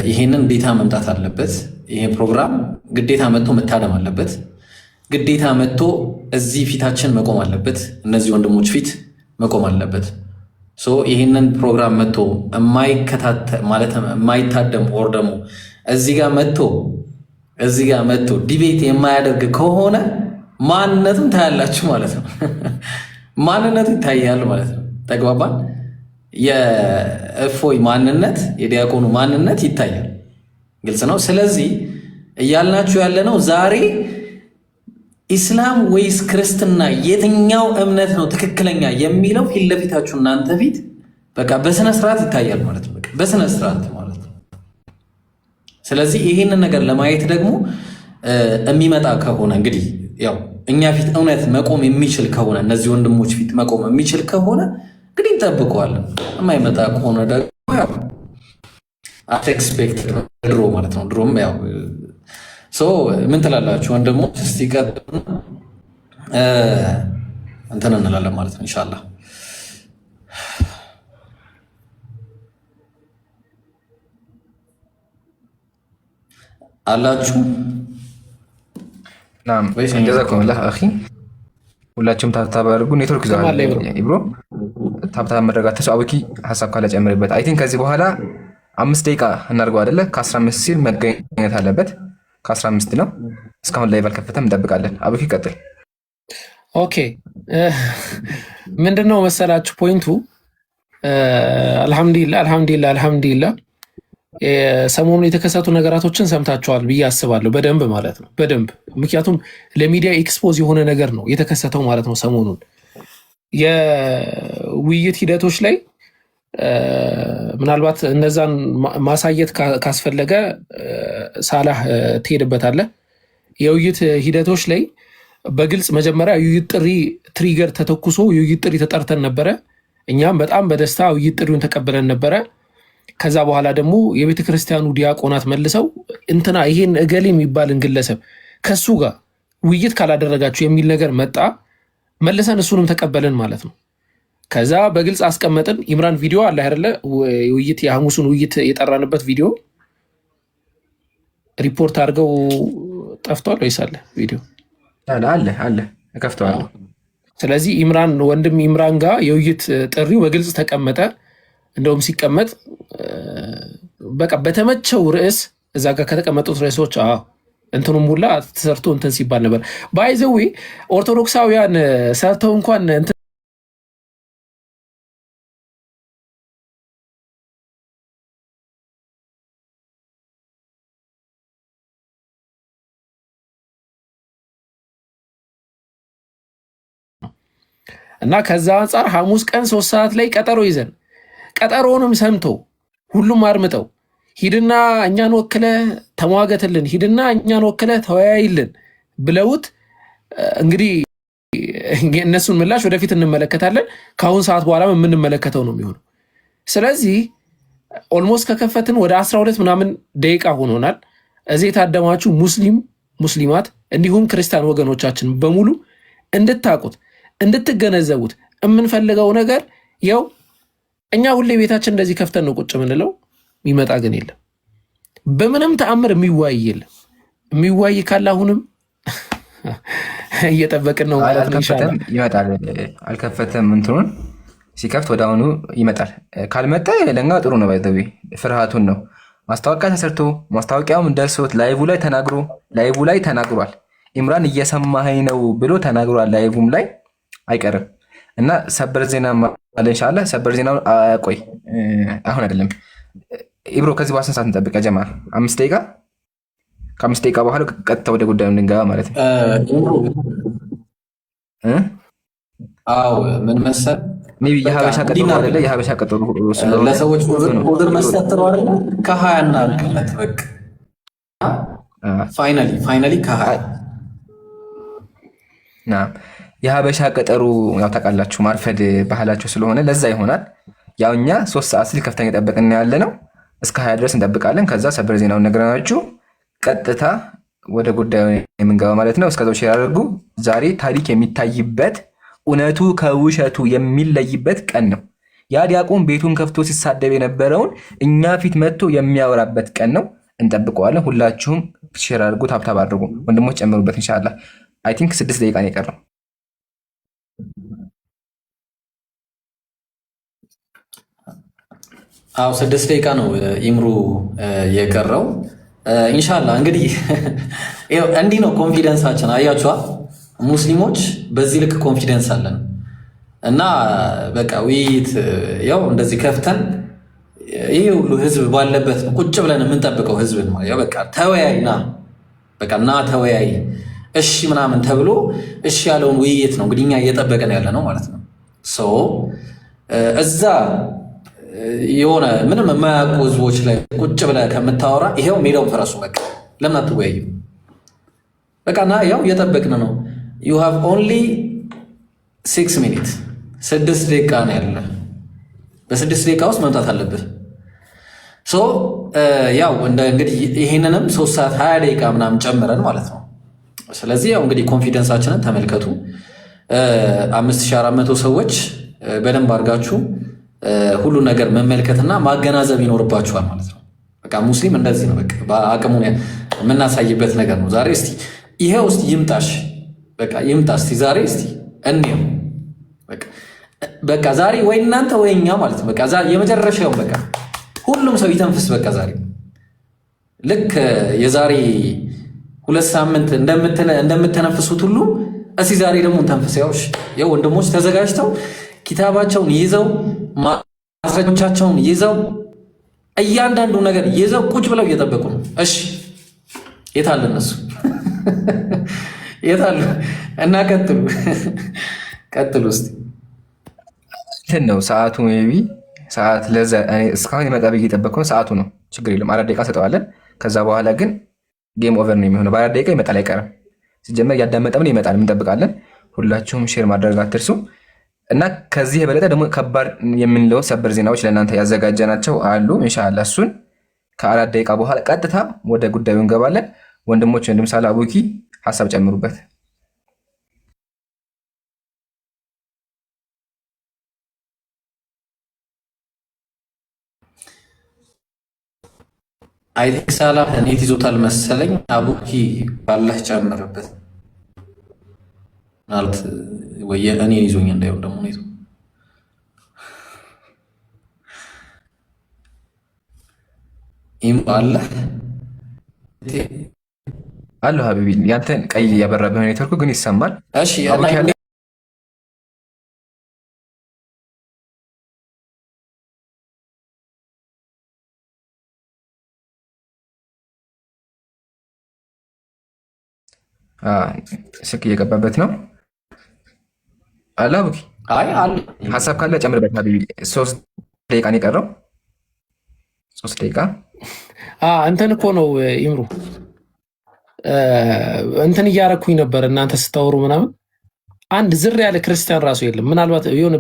S5: ይህንን ግዴታ መምጣት አለበት። ይሄ ፕሮግራም ግዴታ መጥቶ መታደም አለበት። ግዴታ መጥቶ እዚህ ፊታችን መቆም አለበት። እነዚህ ወንድሞች ፊት መቆም አለበት። ይህንን ፕሮግራም መጥቶ የማይታደም ወር ደግሞ እዚህ ጋር መጥቶ ዲቤት የማያደርግ ከሆነ ማንነቱን ታያላችሁ ማለት ነው። ማንነቱ ይታያል ማለት ነው። ተግባባን? የእፎይ ማንነት የዲያቆኑ ማንነት ይታያል። ግልጽ ነው። ስለዚህ እያልናችሁ ያለነው ዛሬ ኢስላም ወይስ ክርስትና የትኛው እምነት ነው ትክክለኛ የሚለው ፊት ለፊታችሁ እናንተ ፊት በቃ በስነ ስርዓት ይታያል ማለት ነው። በስነ ስርዓት ማለት ነው። ስለዚህ ይህንን ነገር ለማየት ደግሞ የሚመጣ ከሆነ እንግዲህ ያው እኛ ፊት እውነት መቆም የሚችል ከሆነ እነዚህ ወንድሞች ፊት መቆም የሚችል ከሆነ እንግዲህ እንጠብቀዋለን። የማይመጣ ከሆነ ደግሞ ያው አትኤክስፔክት ድሮ ማለት ነው። ድሮም ያው ምን ትላላችሁ ወንድሞች? እስቲ ቀጥሉ እንትን እንላለን ማለት ነው ኢንሻአላህ። አላችሁ
S3: ናም ጀዛኩሙላህ አኺ። ሁላችሁም ታብታብ አድርጉ። ኔትወርክ ይዟል ኢብሮ። ታብታብ መረጋት ተሳውቂ ሐሳብ ካለ ጨምርበት። አይ ቲንክ ከዚህ በኋላ 5 ደቂቃ እናድርገው አይደለ? ከ15 ሲል መገኘት አለበት። ከ15 ነው። እስካሁን ላይ ባልከፈተም እንጠብቃለን። አብኪ ቀጥል።
S2: ኦኬ ምንድነው መሰላችሁ ፖይንቱ? አልሐምዱሊላህ ሰሞኑን የተከሰቱ ነገራቶችን ሰምታችኋል ብዬ አስባለሁ። በደንብ ማለት ነው በደንብ ምክንያቱም ለሚዲያ ኤክስፖዝ የሆነ ነገር ነው የተከሰተው ማለት ነው። ሰሞኑን የውይይት ሂደቶች ላይ ምናልባት እነዛን ማሳየት ካስፈለገ ሳላህ ትሄድበታለህ። የውይይት ሂደቶች ላይ በግልጽ መጀመሪያ የውይይት ጥሪ ትሪገር ተተኩሶ የውይይት ጥሪ ተጠርተን ነበረ። እኛም በጣም በደስታ ውይይት ጥሪውን ተቀብለን ነበረ። ከዛ በኋላ ደግሞ የቤተ ክርስቲያኑ ዲያቆናት መልሰው እንትና ይሄን እገሌ የሚባልን ግለሰብ ከሱ ጋር ውይይት ካላደረጋችሁ የሚል ነገር መጣ። መልሰን እሱንም ተቀበልን ማለት ነው። ከዛ በግልጽ አስቀመጥን። ኢምራን ቪዲዮ አለ አይደለ? ውይይት የሐሙሱን ውይይት የጠራንበት ቪዲዮ ሪፖርት አድርገው ጠፍቷል ወይስ አለ? ቪዲዮ
S3: አለ እከፍተዋለሁ።
S2: ስለዚህ ኢምራን ወንድም ኢምራን ጋር የውይይት ጥሪው በግልጽ ተቀመጠ። እንደውም ሲቀመጥ በቃ በተመቸው ርዕስ እዛ ጋር ከተቀመጡት ርዕሶች እንትኑም ሁላ ተሰርቶ እንትን ሲባል ነበር። ባይዘዌ ኦርቶዶክሳውያን ሰርተው እንኳን እና ከዛ አንጻር ሐሙስ ቀን 3 ሰዓት ላይ ቀጠሮ ይዘን ቀጠሮውንም ሰምቶ ሁሉም አርምጠው ሂድና እኛን ወክለ ተሟገትልን፣ ሂድና እኛን ወክለ ተወያይልን ብለውት እንግዲህ እነሱን ምላሽ ወደፊት እንመለከታለን። ከአሁን ሰዓት በኋላ የምንመለከተው ነው የሚሆነው። ስለዚህ ኦልሞስት ከከፈትን ወደ 12 ምናምን ደቂቃ ሆኖናል። እዚህ የታደማችሁ ሙስሊማት እንዲሁም ክርስቲያን ወገኖቻችን በሙሉ እንድታቁት እንድትገነዘቡት የምንፈልገው ነገር ያው እኛ ሁሌ ቤታችን እንደዚህ ከፍተን ነው ቁጭ ምንለው። የሚመጣ ግን የለም። በምንም ተአምር የሚዋይ የለም። የሚዋይ ካለ አሁንም እየጠበቅን ነው ማለት ነው።
S3: ይመጣል። አልከፈተም። እንትኑን ሲከፍት ወደ አሁኑ ይመጣል። ካልመጣ ለኛ ጥሩ ነው። ባይዘዊ ፍርሃቱን ነው። ማስታወቂያ ተሰርቶ ማስታወቂያውም ደርሶት ላይቭ ላይ ተናግሯል። ኢምራን እየሰማኸኝ ነው ብሎ ተናግሯል። ላይቭም ላይ አይቀርም እና ሰበር ዜና አለ ኢንሻአላህ። ሰበር ዜናው ቆይ አሁን አይደለም ኢብሮ፣ ከዚህ በኋላ ስንት ሰዓት እንጠብቅ? ጀማ 5 ደቂቃ ከ5 ደቂቃ በኋላ ቀጥታ ወደ ጉዳዩ እንገባ ማለት ነው።
S5: አዎ ምን መሰል
S3: ሜቢ የሀበሻ ቀጠሮ አይደለ? የሀበሻ ቀጠሮ
S5: ለሰዎች ኡዝር መስጠት ነው አይደል? ከ20 እናድርግለት በቃ ፋይናሊ ከ20
S3: የሀበሻ ቀጠሮ ያው ታውቃላችሁ ማርፈድ ባህላቸው ስለሆነ ለዛ ይሆናል። ያው እኛ 3 ሰዓት ስል ከፍተኛ ጠበቅን ያለ ነው እስከ 20 ድረስ እንጠብቃለን። ከዛ ሰበር ዜናውን ነግረናችሁ ቀጥታ ወደ ጉዳዩ የምንገባ ማለት ነው። እስከዛው ሼር አድርጉ። ዛሬ ታሪክ የሚታይበት እውነቱ ከውሸቱ የሚለይበት ቀን ነው። ያ ዲያቆን ቤቱን ከፍቶ ሲሳደብ የነበረውን እኛ ፊት መጥቶ የሚያወራበት ቀን ነው። እንጠብቀዋለን። ሁላችሁም ሼር አድርጉ፣ ታብታብ አድርጉ። ወንድሞች ጨምሩበት። ኢንሻአላህ አይ ቲንክ 6 ደቂቃ ነው የቀረው።
S5: አዎ 6 ደቂቃ ነው ኢምሩ የቀረው። ኢንሻአላህ እንግዲህ እንዲህ ነው ኮንፊደንሳችን። አያችኋ ሙስሊሞች በዚህ ልክ ኮንፊደንስ አለን እና በቃ ውይይት ያው እንደዚህ ከፍተን ይሄ ሁሉ ህዝብ ባለበት ቁጭ ብለን የምንጠብቀው ህዝብ ነው። ያው በቃ ተወያይና በቃ እና ተወያይ እሺ ምናምን ተብሎ እሺ ያለውን ውይይት ነው እንግዲህ እኛ እየጠበቀን ያለ ነው ማለት ነው። ሶ እዛ የሆነ ምንም የማያውቁ ህዝቦች ላይ ቁጭ ብለህ ከምታወራ ይሄው ሜዳውን ፈረሱ። በቃ ለምን አትወያዩ? በቃ እና ያው እየጠበቅን ነው። you have only 6 minutes 6 ደቂቃ ነው ያለ። በ6 ደቂቃ ውስጥ መምጣት አለብህ። ሶ ያው እንግዲህ ይሄንንም 3 ሰዓት 20 ደቂቃ ምናምን ጨምረን ማለት ነው። ስለዚህ ያው እንግዲህ ኮንፊደንሳችንን ተመልከቱ። 5400 ሰዎች በደንብ አድርጋችሁ ሁሉ ነገር መመልከትና ማገናዘብ ይኖርባችኋል ማለት ነው። በቃ ሙስሊም እንደዚህ ነው። በቃ በአቅሙን የምናሳይበት ነገር ነው ዛሬ። እስቲ ይሄው እስቲ ይምጣሽ፣ በቃ ይምጣ እስቲ ዛሬ እስቲ እንየው። በቃ ዛሬ ወይ እናንተ ወይ እኛ ማለት ነው። በቃ ዛሬ የመጨረሻው በቃ ሁሉም ሰው ይተንፍስ። በቃ ዛሬ ልክ የዛሬ 2 ሳምንት እንደምትተነፍሱት ሁሉ እስቲ ዛሬ ደግሞ እንተንፍስ። ያው ወንድሞች ተዘጋጅተው ኪታባቸውን ይዘው ማስረጃዎቻቸውን ይዘው እያንዳንዱ ነገር ይዘው ቁጭ ብለው እየጠበቁ ነው። እሺ የታለ እነሱ? የታለ? እና ቀጥሉ እስቲ።
S3: እንትን ነው ሰዓቱ ሜቢ ሰዓት ለዛ እስካሁን የመጣ ብዬ እየጠበቅኩ ሰዓቱ ነው። ችግር የለም 4 ደቂቃ ሰጠዋለን። ከዛ በኋላ ግን ጌም ኦቨር ነው የሚሆነው። በ4 ደቂቃ ይመጣል አይቀርም። ሲጀመር እያዳመጠምን ይመጣል። እንጠብቃለን። ሁላችሁም ሼር ማድረግ አትርሱ። እና ከዚህ የበለጠ ደግሞ ከባድ የምንለው ሰበር ዜናዎች ለእናንተ ያዘጋጀናቸው አሉ። ኢንሻአላህ እሱን ከ4 ደቂቃ በኋላ ቀጥታ ወደ ጉዳዩ እንገባለን። ወንድሞች ወንድም ሳላ አቡኪ ሀሳብ ጨምሩበት።
S5: አይ ቲንክ ሳላ ኔት ይዞታል መሰለኝ። አቡኪ ባላህ ጨምርበት ማለት ወይ እኔ ይዞኝ እንዳይሆን ደግሞ ኔቱ አለ
S3: አሎ ሀቢቢ ያንተን ቀይ ያበራብህ ኔትወርኩ ግን ይሰማል።
S5: እሺ
S3: ስልክ እየገባበት ነው። አለ አቡኪ ሀሳብ ካለ ጨምርበት ሀቢቢ። 3 ደቂቃ ነው የቀረው። 3 ደቂቃ
S2: እንትን እኮ ነው ኢምሩ እንትን እያረኩኝ ነበር እናንተ ስታወሩ ምናምን። አንድ ዝር ያለ ክርስቲያን ራሱ የለም። ምናልባት የሆነ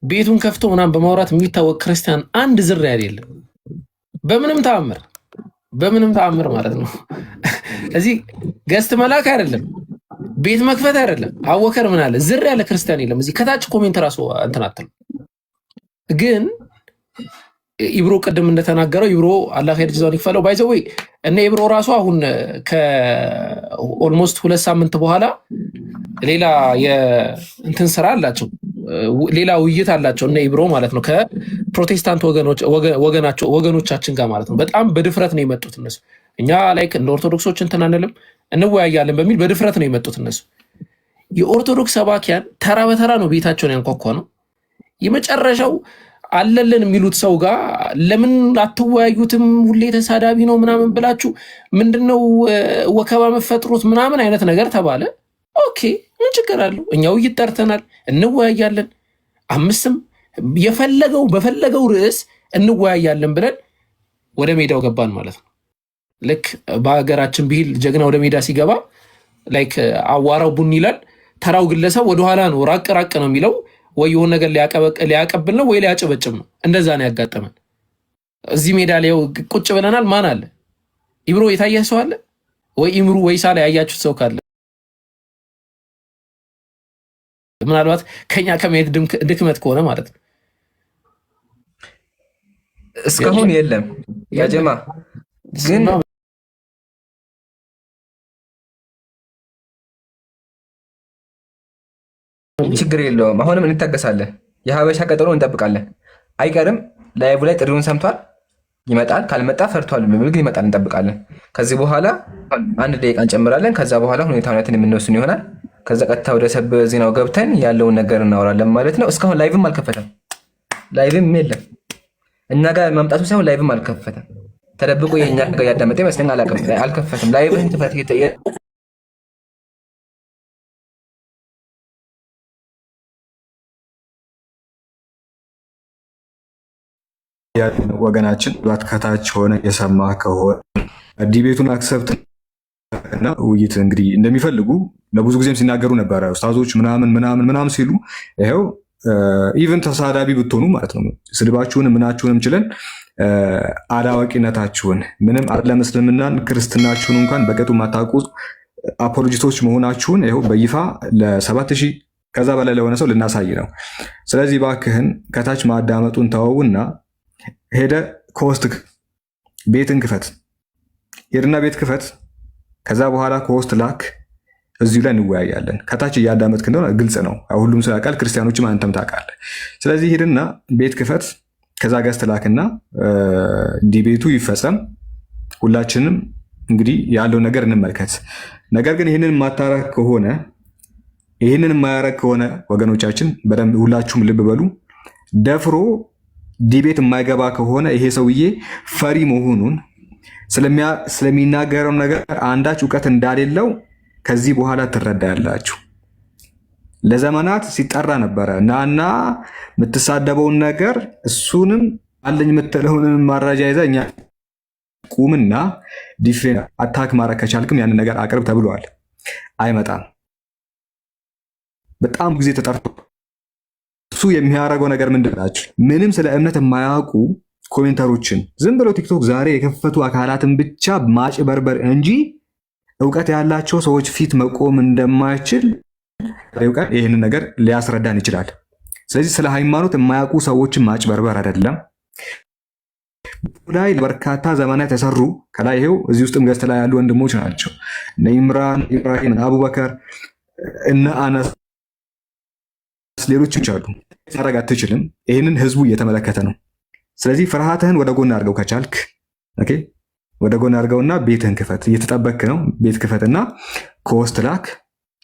S2: ቤቱን ከፍቶ ምናምን በማውራት የሚታወቅ ክርስቲያን አንድ ዝር ያለ የለም። በምንም ተአምር ማለት ነው። እዚህ ገስት መላክ አይደለም፣ ቤት መክፈት አይደለም። አወከር ምን አለ ዝር ያለ ክርስቲያን የለም። እዚህ ከታች ኮሜንት ራሱ እንትን አትሉ። ግን ኢብሮ ቅድም እንደተናገረው ኢብሮ አላህ ኸይር ጀዛውን ይክፈለው። ባይዘው እነ ኢብሮ ራሱ አሁን ከኦልሞስት 2 ሳምንት በኋላ ሌላ የእንትን ስራ አላቸው፣ ሌላ ውይይት አላቸው እነ ኢብሮ ማለት ነው ከፕሮቴስታንት ወገኖቻችን ጋር ማለት ነው። በጣም በድፍረት ነው የመጡት እነሱ። እኛ ላይክ እንደ ኦርቶዶክሶች እንትን አንልም እንወያያለን በሚል በድፍረት ነው የመጡት እነሱ። የኦርቶዶክስ ሰባኪያን ተራ በተራ ነው ቤታቸውን ያንኳኳ ነው። የመጨረሻው አለልን የሚሉት ሰው ጋር ለምን አትወያዩትም? ሁሌ ተሳዳቢ ነው ምናምን ብላችሁ ምንድነው ወከባ መፈጥሩት ምናምን አይነት ነገር ተባለ። ኦኬ ምን ችግር አለው? እኛው ይጠርተናል፣ እንወያያለን። አምስትም የፈለገው በፈለገው ርዕስ እንወያያለን ብለን ወደ ሜዳው ገባን ማለት ነው። ልክ በሀገራችን ብሂል ጀግና ወደ ሜዳ ሲገባ ላይክ አዋራው ቡን ይላል። ተራው ግለሰብ ወደኋላ ነው ራቅ ራቅ ነው የሚለው። ወይ የሆነ ነገር ሊያቀብል ነው ወይ ሊያጨበጭብ ነው። እንደዛ ነው ያጋጠመን። እዚህ ሜዳ ላይ ቁጭ ብለናል። ማን አለ? ኢብሮ የታየ ሰው አለ ወይ? ኢምሩ ወይ ሳላ ያያችሁት ሰው ካለ ምናልባት ከኛ ከመሄድ ድክመት ከሆነ ማለት ነው።
S3: እስካሁን የለም ያጀማ ግን ችግር የለውም። አሁንም እንታገሳለን። የሀበሻ ቀጠሮ እንጠብቃለን። አይቀርም። ላይቭ ላይ ጥሪውን ሰምቷል፣ ይመጣል። ካልመጣ ፈርቷል ግን ይመጣል፣ እንጠብቃለን። ከዚህ በኋላ 1 ደቂቃ እንጨምራለን። ከዛ በኋላ ሁኔታውን የምንወስን ይሆናል። ከዛ ቀጥታ ወደ ሰብ ዜናው ገብተን ያለውን ነገር እናወራለን ማለት ነው። እስካሁን ላይቭም አልከፈተም፣ ላይቭም የለም። እኛ ጋር ማምጣቱ ሳይሆን ላይቭም አልከፈተም። ተደብቆ የኛ ጋር ያዳመጠ ይመስለኛል። አልከፈተም። ላይቭም ትፈት
S15: ወገናችን ከታች ሆነ የሰማ ከሆነ ዲቤቱን አክሰፕት እና ውይይት እንግዲህ እንደሚፈልጉ ለብዙ ጊዜም ሲናገሩ ነበረ። ኡስታዞች ምናምን ሲሉ ይኸው ኢቨን ተሳዳቢ ብትሆኑ ማለት ነው ስድባችሁንም ምናችሁንም ችለን አላዋቂነታችሁን ምንም አይደለም እስልምናን ክርስትናችሁን እንኳን በቀጡ ማታውቁ አፖሎጂስቶች መሆናችሁን ይኸው በይፋ ለ7000 ከዛ በላይ ለሆነ ሰው ልናሳይ ነው። ስለዚህ ባክህን ከታች ማዳመጡን ተወውና ሄደ ከውስጥ ቤትን ክፈት፣ ሄድና ቤት ክፈት። ከዛ በኋላ ከውስጥ ላክ፣ እዚሁ ላይ እንወያያለን። ከታች እያዳመጥክ እንደሆነ ግልጽ ነው፣ ሁሉም ሰው ያውቃል፣ ክርስቲያኖችም አንተም ታውቃለህ። ስለዚህ ሄድና ቤት ክፈት፣ ከዛ ገዝት ላክና ዲቤቱ ይፈጸም። ሁላችንም እንግዲህ ያለው ነገር እንመልከት። ነገር ግን ይህንን የማታረግ ከሆነ ይህንን የማያረግ ከሆነ ወገኖቻችን በደንብ ሁላችሁም ልብ በሉ። ደፍሮ ዲቤት የማይገባ ከሆነ ይሄ ሰውዬ ፈሪ መሆኑን ስለሚናገረው ነገር አንዳች እውቀት እንዳሌለው ከዚህ በኋላ ትረዳላችሁ። ለዘመናት ሲጠራ ነበረ ናና የምትሳደበውን ነገር እሱንም አለኝ የምትለውንም ማራጃ ይዘህ እኛ ቁምና ዲፌን አታክ ማድረግ ከቻልክም ያንን ነገር አቅርብ ተብሏል። አይመጣም። በጣም ጊዜ ተጠርቶ እሱ የሚያደርገው ነገር ምንድን ናቸው? ምንም ስለ እምነት የማያውቁ ኮሜንተሮችን ዝም ብለው ቲክቶክ ዛሬ የከፈቱ አካላትን ብቻ ማጭበርበር እንጂ እውቀት ያላቸው ሰዎች ፊት መቆም እንደማይችል ይህንን ነገር ሊያስረዳን ይችላል። ስለዚህ ስለ ሃይማኖት የማያውቁ ሰዎችን ማጭበርበር አይደለም። ላይ በርካታ ዘመናት የተሰሩ ከላይ ይሄው እዚህ ውስጥም ገዝት ላይ ያሉ ወንድሞች ናቸው። እነ ኢምራን፣ ኢብራሂም፣ አቡበከር፣ እነ አነስ ሌሎች አሉ። ማድረግ አትችልም። ይህንን ህዝቡ እየተመለከተ ነው። ስለዚህ ፍርሃትህን ወደ ጎን አድርገው ከቻልክ ኦኬ፣ ወደ ጎን አድርገውና ቤትህን ክፈት። እየተጠበክ ነው። ቤት ክፈትና ከውስጥ ላክ።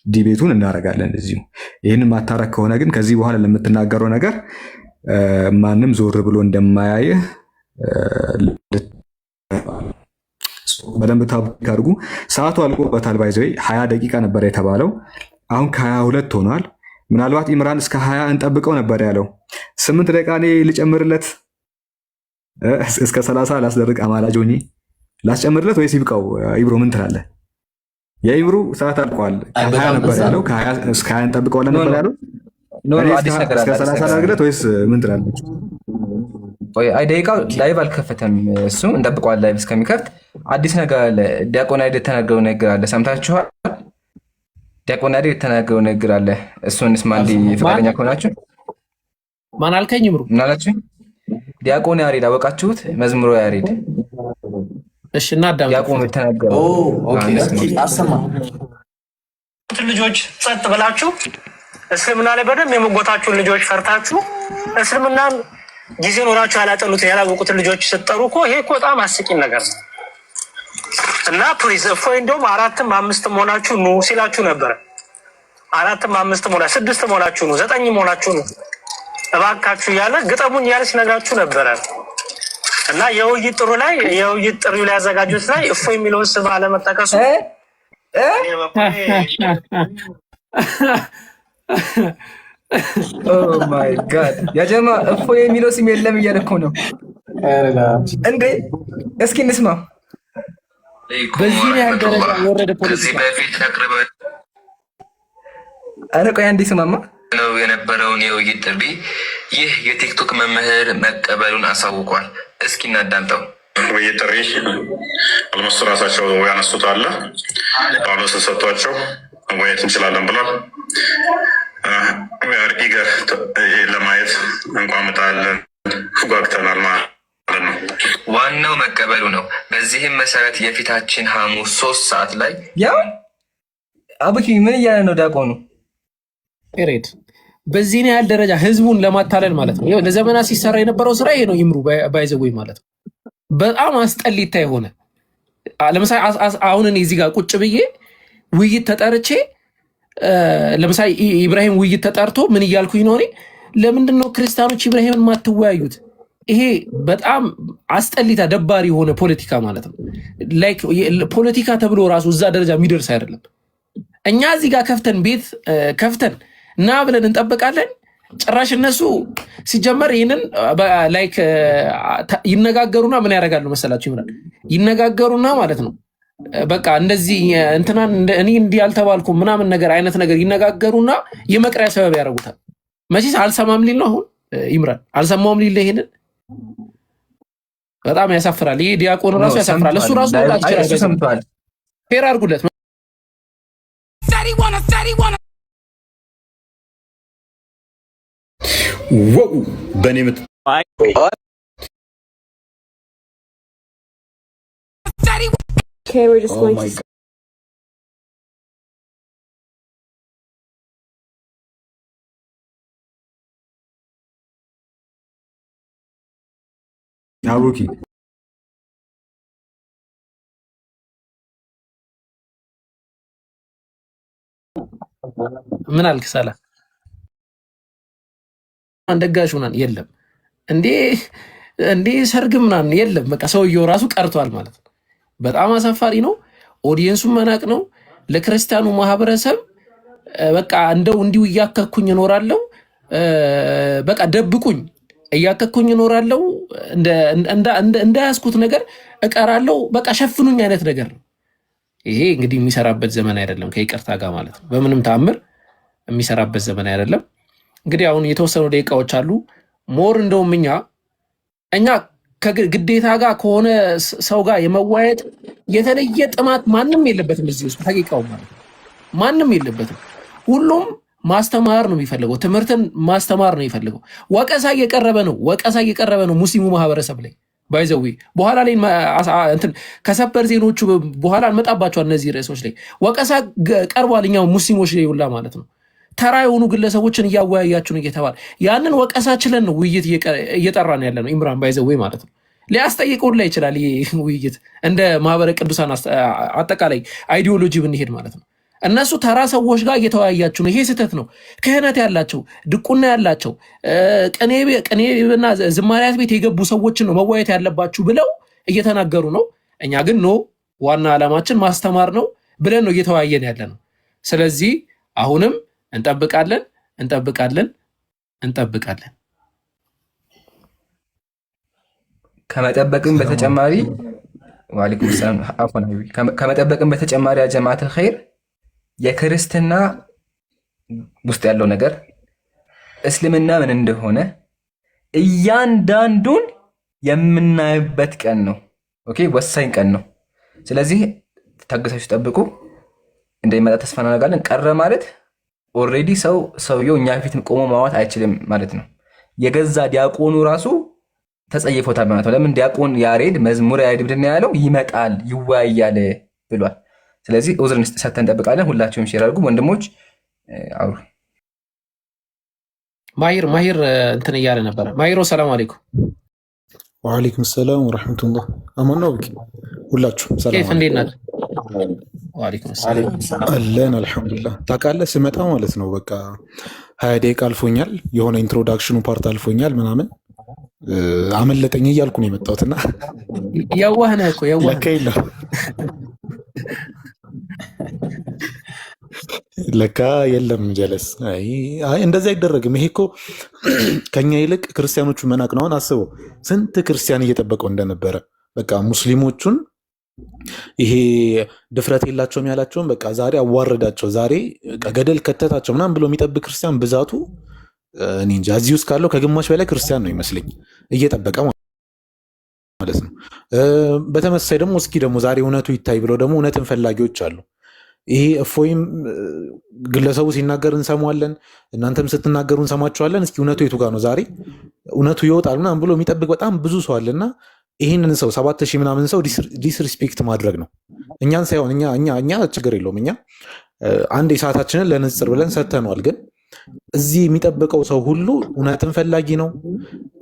S15: ዲቤቱን እናደርጋለን እዚሁ። ይህንን ማታረግ ከሆነ ግን ከዚህ በኋላ ለምትናገረው ነገር ማንም ዞር ብሎ እንደማያይህ በደንብ ታብክ አድርጉ። ሰዓቱ አልቆበታል። ባይዘይ 20 ደቂቃ ነበር የተባለው፣ አሁን ከ22 ሆኗል። ምናልባት ኢምራን እስከ 20 እንጠብቀው ነበር ያለው። 8 ደቂቃ እኔ ልጨምርለት፣ እስከ 30 ላስደርግ። አማላጅ ሆኜ ላስጨምርለት ወይስ ይብቃው? ኢብሮ ምን ትላለህ? የኢምሩ ሰዓት አልቋል። ከ20 ነበር ያለው፣ እስከ 20 እንጠብቀዋለን ነበር ያለው። እስከ 30 ላድርግለት ወይስ ምን ትላለህ?
S3: አይ ደቂቃው ላይቭ አልከፈተም። እሱ እንጠብቀዋል። ላይቭ እስከሚከፍት አዲስ ነገር አለ። ዲያቆን አይደል የተናገረው ነገር አለ። ሰምታችኋል? ዲያቆን አይደል የተናገረው ነገር አለ። እሱን ስማ እንዲ ፈቃደኛ ከሆናችሁ
S2: ማን አልከኝ? ምሩ
S3: ምን አላችሁ? ዲያቆን ያሬድ አወቃችሁት? መዝሙሩ ያሬድ።
S2: እሺ እና አዳም
S3: ዲያቆን የተናገረው
S5: አሰማ
S16: ልጆች ጸጥ ብላችሁ እስልምና ላይ በደንብ የመጎታችሁን ልጆች ፈርታችሁ እስልምናን ጊዜ ኖራችሁ ያላጠኑትን ያላወቁትን ልጆች ስትጠሩ እኮ ይሄ እኮ በጣም አስቂኝ ነገር ነው። እና ፕሊዝ እፎይ እንደውም 4ም 5ም ሆናችሁ ኑ ሲላችሁ ነበረ። 4ም 5ም ሆና 6ም ሆናችሁ ኑ 9ም ሆናችሁ ኑ። እባካችሁ እያለ ግጠሙኝ እያለ ሲነግራችሁ ነበረ እና የውይይት ጥሪው ላይ ያዘጋጁት ላይ እፎይ የሚለውን ስም አለመጠቀሱ
S3: ኦ ማይ ጋድ ያ ጀማ እፎይ የሚለው ስም የለም እያለ እኮ ነው እንዴ? እስኪ እንስማ።
S2: በዚህ ላይ ደረጃ ወረደ ፖለቲካ
S3: አረ ቆይ አንዴ ስማማ
S17: ነው የነበረውን የውይይት ጥሪ ይህ የቲክቶክ መምህር መቀበሉን አሳውቋል። እስኪ እናዳምጠው።
S8: ውይይት ጥሪ አልመሱ ራሳቸው ያነሱት አለ ጳውሎስን ሰጥቷቸው መወያየት እንችላለን ብሏል። ኢገር ለማየት እንቋምጣለን ጓግተናል ማለት ነው።
S17: ዋናው መቀበሉ ነው። በዚህም መሰረት የፊታችን ሐሙስ 3 ሰዓት ላይ
S3: ያው አቡኪ ምን እያለ ነው ዲያቆኑ?
S2: ሬድ በዚህ ያህል ደረጃ ህዝቡን ለማታለል ማለት ነው። ለዘመናት ሲሰራ የነበረው ስራ ይሄ ነው። ይምሩ ባይዘጉኝ ማለት ነው። በጣም አስጠሊታ የሆነ ለምሳሌ አሁን እኔ እዚህ ጋር ቁጭ ብዬ ውይይት ተጠርቼ ለምሳሌ ኢብራሂም ውይይት ተጠርቶ ምን እያልኩኝ ነው? እኔ ለምንድን ነው ክርስቲያኖች ኢብራሂምን ማትወያዩት? ይሄ በጣም አስጠሊታ ደባሪ የሆነ ፖለቲካ ማለት ነው። ላይክ ፖለቲካ ተብሎ ራሱ እዛ ደረጃ የሚደርስ አይደለም። እኛ እዚህ ጋር ከፍተን ቤት ከፍተን እና ብለን እንጠብቃለን። ጭራሽ እነሱ ሲጀመር ይህንን ላይክ ይነጋገሩና ምን ያደርጋሉ መሰላችሁ? ይምራል ይነጋገሩና ማለት ነው በቃ እንደዚህ እንትናን እኔ እንዲህ አልተባልኩም ምናምን ነገር አይነት ነገር ይነጋገሩና የመቅሪያ ሰበብ ያደርጉታል። መቼስ አልሰማም ሊል ነው አሁን ይምራል አልሰማውም ሊል ይሄንን በጣም ያሳፍራል። ይሄ ዲያቆን ራሱ ያሳፍራል። እሱ ራሱ ወጣት ይችላል። ፌር አድርጉለት።
S8: ወው በኔ ምት
S18: Okay, we're just going to
S15: አቡኪ
S2: ምን አልክ? ሰላ አንደጋሽ ምናምን የለም እንዴ ሰርግ ምናምን የለም። በቃ ሰውየው ራሱ ቀርቷል ማለት ነው። በጣም አሳፋሪ ነው። ኦዲየንሱን መናቅ ነው። ለክርስቲያኑ ማህበረሰብ በቃ እንደው እንዲሁ እያከኩኝ እኖራለሁ፣ በቃ ደብቁኝ እያከኩኝ እኖራለሁ፣ እንዳያስኩት ነገር እቀራለሁ፣ በቃ ሸፍኑኝ አይነት ነገር ነው። ይሄ እንግዲህ የሚሰራበት ዘመን አይደለም፣ ከይቅርታ ጋር ማለት ነው። በምንም ተአምር የሚሰራበት ዘመን አይደለም። እንግዲህ አሁን የተወሰኑ ደቂቃዎች አሉ። ሞር እንደውም እኛ ከግዴታ ጋር ከሆነ ሰው ጋር የመዋየት የተለየ ጥማት ማንም የለበትም። እዚህ ውስጥ ታቂቃው ማለት ነው ማንም የለበትም። ሁሉም ማስተማር ነው የሚፈልገው፣ ትምህርትን ማስተማር ነው የሚፈልገው። ወቀሳ እየቀረበ ነው ሙስሊሙ ማህበረሰብ ላይ ባይዘዊ በኋላ ላይ ከሰበር ዜኖቹ በኋላ እንመጣባቸዋል። እነዚህ ርዕሶች ላይ ወቀሳ ቀርቧል። እኛው ሙስሊሞች ላይ ሁላ ማለት ነው ተራ የሆኑ ግለሰቦችን እያወያያችሁ ነው እየተባለ ያንን ወቀሳ ችለን ነው ውይይት እየጠራ ነው ያለ ነው። ኢምራን ባይዘዌ ማለት ነው ሊያስጠይቁን ላይ ይችላል። ይህ ውይይት እንደ ማህበረ ቅዱሳን አጠቃላይ አይዲዮሎጂ ብንሄድ ማለት ነው እነሱ ተራ ሰዎች ጋር እየተወያያችሁ ነው። ይሄ ስህተት ነው። ክህነት ያላቸው ድቁና ያላቸው ቅኔና ዝማሪያት ቤት የገቡ ሰዎችን ነው መወያየት ያለባችሁ ብለው እየተናገሩ ነው። እኛ ግን ኖ ዋና ዓላማችን ማስተማር ነው ብለን ነው እየተወያየን ያለ ነው። ስለዚህ አሁንም እንጠብቃለን።
S3: ከመጠበቅም በተጨማሪ ወአለይኩም ሰላም አፎን ሀቢቢ ከመጠበቅም በተጨማሪ ጀማዓተል ኸይር የክርስትና ውስጥ ያለው ነገር እስልምና ምን እንደሆነ እያንዳንዱን የምናይበት ቀን ነው። ኦኬ ወሳኝ ቀን ነው። ስለዚህ ታገሳችሁ ጠብቁ። እንደሚመጣ ተስፋ እናደርጋለን። ቀረ ማለት ኦልሬዲ ሰውየው እኛ ፊት ቆሞ ማዋት አይችልም ማለት ነው። የገዛ ዲያቆኑ ራሱ ተጸይፎታል ማለት ነው። ለምን ዲያቆን ያሬድ መዝሙር ያሬድ ምንድን ነው ያለው? ይመጣል ይወያያል ብሏል። ስለዚህ ኡዝርን ሰተን እንጠብቃለን። ሁላችሁም ሼር አድርጉ ወንድሞች። አውሩ
S2: ማሂር እንትን እያለ ነበረ። ማሂሮ ሰላም አለይኩም።
S9: ወአለይኩም ሰላም ወራህመቱላህ። አማን ነው ብኪ ሁላችሁም ሰላም
S2: እንዴት ናችሁ? ወአለይኩም ሰላም
S9: አለን አልሐምዱሊላህ። ታውቃለህ ስመጣ ማለት ነው በቃ 20 ደቂቃ አልፎኛል። የሆነ ኢንትሮዳክሽኑ ፓርት አልፎኛል ምናምን አመለጠኝ እያልኩ ነው የመጣሁትና
S2: የዋህ ነህ እኮ የዋህ
S9: ለካ የለም ለካ የለም ጀለስ። አይ እንደዛ አይደረግም። ይሄ እኮ ከኛ ይልቅ ክርስቲያኖቹ መናቅ ነው። አሁን አስበው ስንት ክርስቲያን እየጠበቀው እንደነበረ በቃ ሙስሊሞቹን ይሄ ድፍረት የላቸውም ያላቸውን በቃ ዛሬ አዋረዳቸው፣ ዛሬ ገደል ከተታቸው ምናምን ብሎ የሚጠብቅ ክርስቲያን ብዛቱ እኔ እንጃ። እዚህ ውስጥ ካለው ከግማሽ በላይ ክርስቲያን ነው ይመስለኝ እየጠበቀ ማለት ነው። በተመሳሳይ ደግሞ እስኪ ደግሞ ዛሬ እውነቱ ይታይ ብለው ደግሞ እውነትን ፈላጊዎች አሉ። ይሄ እፎይም ግለሰቡ ሲናገር እንሰማዋለን፣ እናንተም ስትናገሩ እንሰማችኋለን። እስኪ እውነቱ የቱ ጋር ነው? ዛሬ እውነቱ ይወጣል ምናምን ብሎ የሚጠብቅ በጣም ብዙ ሰው አለና ይህንን ሰው 7000 ምናምን ሰው ዲስሪስፔክት ማድረግ ነው። እኛን ሳይሆን እኛ ችግር የለውም እኛ አንድ ሰዓታችንን ለንጽር ብለን ሰተነዋል። ግን እዚህ የሚጠብቀው ሰው ሁሉ እውነትን ፈላጊ ነው።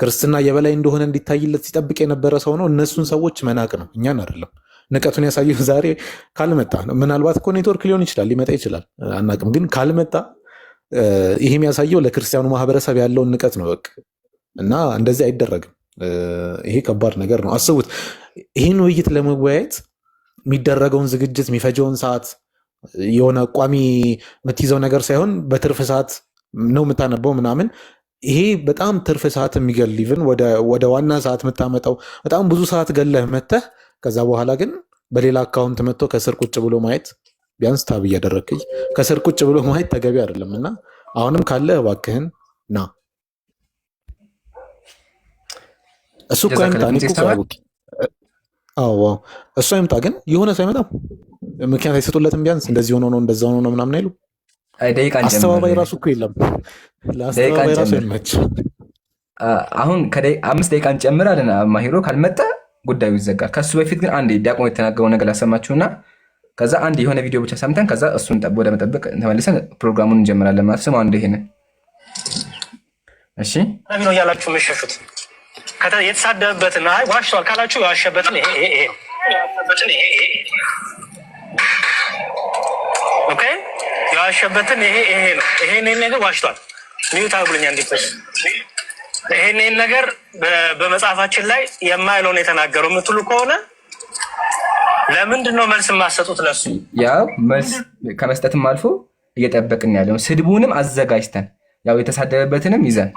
S9: ክርስትና የበላይ እንደሆነ እንዲታይለት ሲጠብቅ የነበረ ሰው ነው። እነሱን ሰዎች መናቅ ነው፣ እኛን አይደለም። ንቀቱን ያሳየው ዛሬ ካልመጣ ምናልባት እኮ ኔትወርክ ሊሆን ይችላል ሊመጣ ይችላል አናቅም። ግን ካልመጣ ይሄ የሚያሳየው ለክርስቲያኑ ማህበረሰብ ያለውን ንቀት ነው በቃ። እና እንደዚህ አይደረግም። ይሄ ከባድ ነገር ነው። አስቡት ይህን ውይይት ለመወያየት የሚደረገውን ዝግጅት የሚፈጀውን ሰዓት የሆነ ቋሚ የምትይዘው ነገር ሳይሆን በትርፍ ሰዓት ነው የምታነበው ምናምን። ይሄ በጣም ትርፍ ሰዓት የሚገል ኢቭን ወደ ዋና ሰዓት የምታመጣው በጣም ብዙ ሰዓት ገለህ መተህ ከዛ በኋላ ግን በሌላ አካውንት መጥቶ ከስር ቁጭ ብሎ ማየት ቢያንስ ታብ እያደረግኝ ከስር ቁጭ ብሎ ማየት ተገቢ አይደለም። እና አሁንም ካለ እባክህን ና እሱ እኮ አይምጣ እሱ አይምጣ። ግን የሆነ ሰው አይመጣም፣ ምክንያት አይሰጡለትም። ቢያንስ እንደዚህ ሆኖ ነው እንደዛ ሆኖ ነው ምናምን አይሉ። አስተባባይ ራሱ እኮ የለም። ለአስተባባይ ራሱ አይመች።
S3: አሁን 5 ደቂቃ እንጨምራለን። ማሂሮ ካልመጣ ጉዳዩ ይዘጋል። ከሱ በፊት ግን አንድ ዲያቆን የተናገረው ነገር ላሰማችሁና ከዛ አንድ የሆነ ቪዲዮ ብቻ ሰምተን ከዛ እሱን ወደ መጠበቅ ተመልሰን ፕሮግራሙን እንጀምራለን ማለት ነው። አንድ ይሄንን እሺ
S16: ነው ያላችሁ መሸሹት የተሳደበበትን አይ ዋሽቷል ካላችሁ ያዋሸበትን ይሄ ነው። ኦኬ ያዋሸበትን ይሄ ነው። ይሄን ነገር ዋሽቷል ሚዩት አብሉኛ እንዲፈስ ይሄን ነገር በመጽሐፋችን ላይ የማይለውን የተናገረው የምትሉ ከሆነ ለምንድን ነው መልስ የማሰጡት? ለሱ
S3: ያው መልስ ከመስጠትም አልፎ እየጠበቅን ያለው ስድቡንም አዘጋጅተን ያው የተሳደበበትንም ይዘን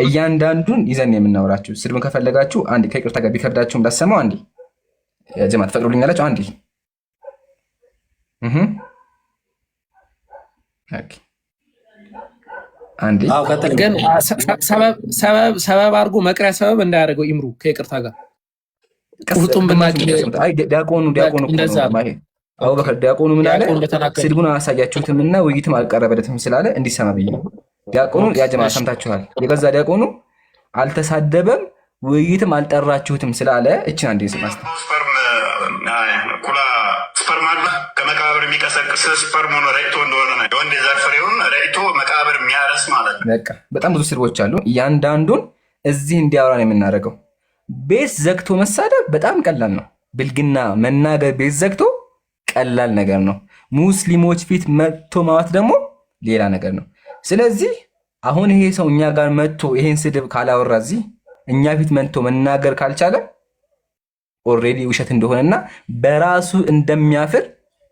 S3: እያንዳንዱን ይዘን የምናወራችሁ። ስድቡን ከፈለጋችሁ አንዴ ከይቅርታ ጋር ቢከብዳችሁም ላሰማው አንዴ ጀማ ትፈቅዱልኛላችሁ? አንዴ ኦኬ አንዴ
S2: ግን ሰበብ አድርጎ መቅሪያ ሰበብ እንዳያደርገው ይምሩ ከይቅርታ ጋር ቁርጡን ብናቅ
S3: ዲያቆኑ አቡበከር ዲያቆኑ ምን አለ? ስድቡን አላሳያችሁትም እና ውይይትም አልቀረበለትም ስላለ እንዲሰማ ብዬ ነው። ዲያቆኑ ያጀማ ሰምታችኋል። የገዛ ዲያቆኑ አልተሳደበም ውይይትም አልጠራችሁትም ስላለ እችን አንዴ ስማስተ
S13: ኩላ ስፐርም አለ ከመቃብር የሚቀሰቅስ ስፐርም ሆኖ ረጭቶ እንደሆነ ነው የወንድ የዘር ፍሬውን ረጭቶ መቃብር የሚያረስ ማለት ነው።
S3: በቃ በጣም ብዙ ስድቦች አሉ። እያንዳንዱን እዚህ እንዲያወራ ነው የምናደርገው። ቤት ዘግቶ መሳደብ በጣም ቀላል ነው። ብልግና መናገር ቤት ዘግቶ ቀላል ነገር ነው። ሙስሊሞች ፊት መጥቶ ማዋት ደግሞ ሌላ ነገር ነው። ስለዚህ አሁን ይሄ ሰው እኛ ጋር መጥቶ ይሄን ስድብ ካላወራ እዚህ እኛ ፊት መጥቶ መናገር ካልቻለ ኦልሬዲ ውሸት እንደሆነና በራሱ እንደሚያፍር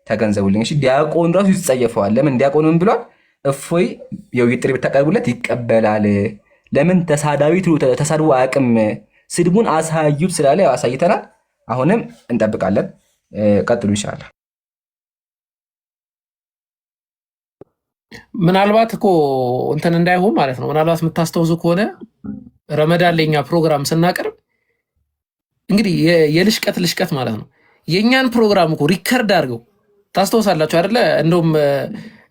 S3: ተገንዘቡልኝ። እሺ ዲያቆን ራሱ ይጸየፈዋል። ለምን ዲያቆን ምን ብሏል? እፎይ የውይይት ጥሪ ብታቀርቡለት ይቀበላል። ለምን ተሳዳቢ ተሳድቦ አያውቅም። ስድቡን አሳዩት ስላለ ያው አሳይተናል። አሁንም እንጠብቃለን። ቀጥሉ ኢንሻአላህ።
S2: ምናልባት እኮ እንትን እንዳይሆን ማለት ነው። ምናልባት የምታስተውዙ ከሆነ ረመዳን ለኛ ፕሮግራም ስናቀርብ እንግዲህ የልሽቀት ማለት ነው። የኛን ፕሮግራም እኮ ሪከርድ አድርገው ታስተውሳላችሁ አይደለ? እንደውም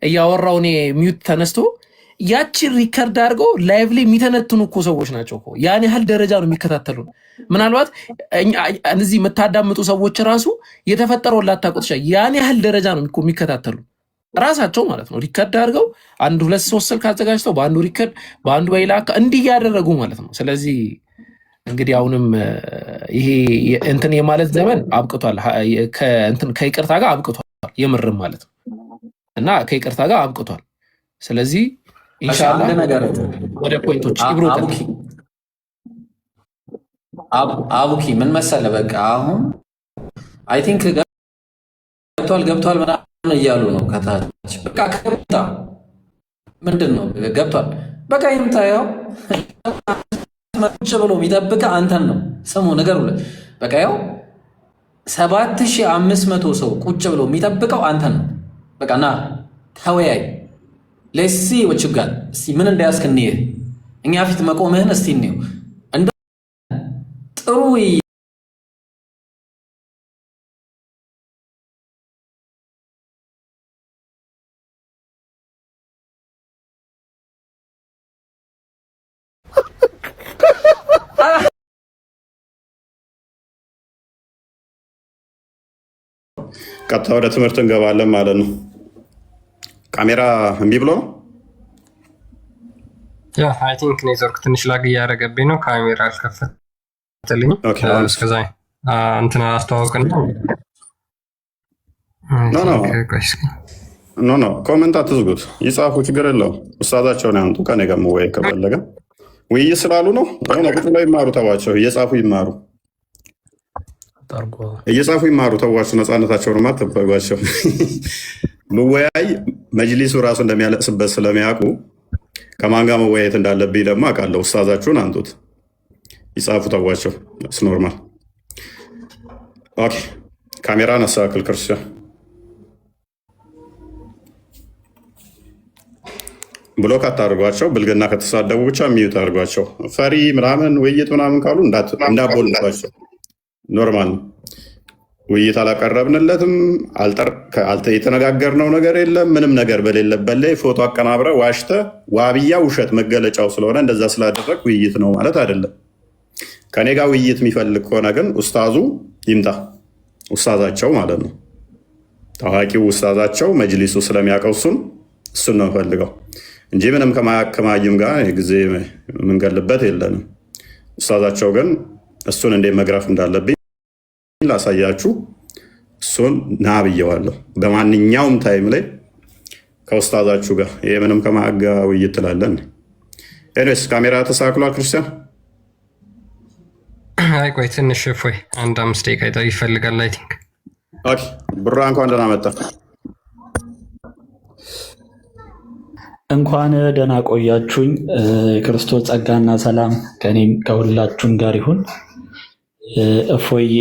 S2: እያወራው እኔ ሚዩት ተነስቶ ያቺን ሪከርድ አድርገው ላይቭ ላይ የሚተነትኑ እኮ ሰዎች ናቸው እኮ። ያን ያህል ደረጃ ነው የሚከታተሉ። ምናልባት እነዚህ የምታዳምጡ ሰዎች ራሱ የተፈጠረው ላታውቁት ይችላል። ያን ያህል ደረጃ ነው የሚከታተሉ ራሳቸው ማለት ነው። ሪከርድ አድርገው 1 2 3 ስልክ አዘጋጅተው በአንዱ ሪከርድ በአንዱ በሌላ እንዲህ ያደረጉ ማለት ነው። ስለዚህ እንግዲህ አሁንም ይሄ እንትን የማለት ዘመን አብቅቷል። ከይቅርታ ጋር አብቅቷል የምርም ማለት ነው እና ከይቅርታ ጋር አብቅቷል። ስለዚህ ኢንሻአላህ
S5: አንድ ነገር
S2: ወደ ፖይንቶች ኢብሮ
S5: አቡኪ ምን መሰለህ፣ በቃ አሁን አይ ቲንክ ገብቷል ምናምን እያሉ ነው ከታች። በቃ ከብታ ምንድን ነው ገብቷል፣ በቃ ይምታ። ያው ቁጭ ብሎ የሚጠብቅህ አንተን ነው። ስሙ ነገር ብለህ በቃ ያው 7500 ሰው ቁጭ ብሎ የሚጠብቀው አንተን ነው። በቃ ና ተወያይ፣ ለሲ ወችጋል እስቲ ምን እንዳያስክ እንየህ፣ እኛ ፊት መቆምህን እስቲ እንየው። እንደ ጥሩ
S8: ቀጥታ ወደ ትምህርት እንገባለን ማለት ነው። ካሜራ እምቢ ብሎ ነው።
S19: ያ አይ ቲንክ ኔትወርክ ትንሽ ላግ እያደረገብኝ ነው። ካሜራ አልከፈተልኝም። እስከዛ እንትን አስተዋውቅና
S8: ኖ ኮመንት አትዝጉት፣ ይጻፉ፣ ችግር የለውም። ኡስታዛቸውን ያምጡ ከኔ ጋር መወያየት ከፈለገ ውይይት ስላሉ ነው። ቁጭ ላይ ይማሩ፣ ተዋቸው፣ እየጻፉ ይማሩ፣ እየጻፉ ይማሩ፣ ተዋቸው፣ ነፃነታቸውን ማተባቸው። መወያይ መጅሊሱ ራሱ እንደሚያለቅስበት ስለሚያውቁ ከማን ጋር መወያየት እንዳለብኝ ደግሞ አውቃለሁ። ኡስታዛችሁን አንጡት፣ ይጻፉ፣ ተዋቸው። ስ ኖርማል። ኦኬ ካሜራ ነሳክል ክርስቲያን ብሎክ አታድርጓቸው። ብልግና ከተሳደቡ ብቻ የሚዩት አድርጓቸው። ፈሪ ምናምን ውይይት ምናምን ካሉ እንዳቦልባቸው። ኖርማል ነው። ውይይት አላቀረብንለትም፣ የተነጋገርነው ነገር የለም። ምንም ነገር በሌለበት ላይ ፎቶ አቀናብረ ዋሽተ ዋብያ ውሸት መገለጫው ስለሆነ እንደዛ ስላደረግ ውይይት ነው ማለት አይደለም። ከኔ ጋር ውይይት የሚፈልግ ከሆነ ግን ኡስታዙ ይምጣ፣ ኡስታዛቸው ማለት ነው። ታዋቂው ኡስታዛቸው መጅሊሱ ስለሚያውቀው እሱን ነው ፈልገው እንጂ ምንም ከማያከማይም ጋር ጊዜ የምንገልበት የለንም። ኡስታዛቸው ግን እሱን እንዴት መግረፍ እንዳለብኝ ላሳያችሁ። እሱን ና ብየዋለሁ። በማንኛውም ታይም ላይ ከኡስታዛችሁ ጋር ይሄ ምንም ከማጋ ውይይት ትላለን። ኤኒዌይስ ካሜራ ተሳክሏል። ክርስቲያን
S19: አይ ቆይ ትንሽ እፎይ፣ አንድ 5 ደቂቃ ይፈልጋል። አይ ቲንክ
S8: ኦኬ። ብራ እንኳን ደህና መጣ።
S7: እንኳን ደህና ቆያችሁኝ። የክርስቶስ ጸጋና ሰላም ከኔም ከሁላችሁም ጋር ይሁን። እፎዬ፣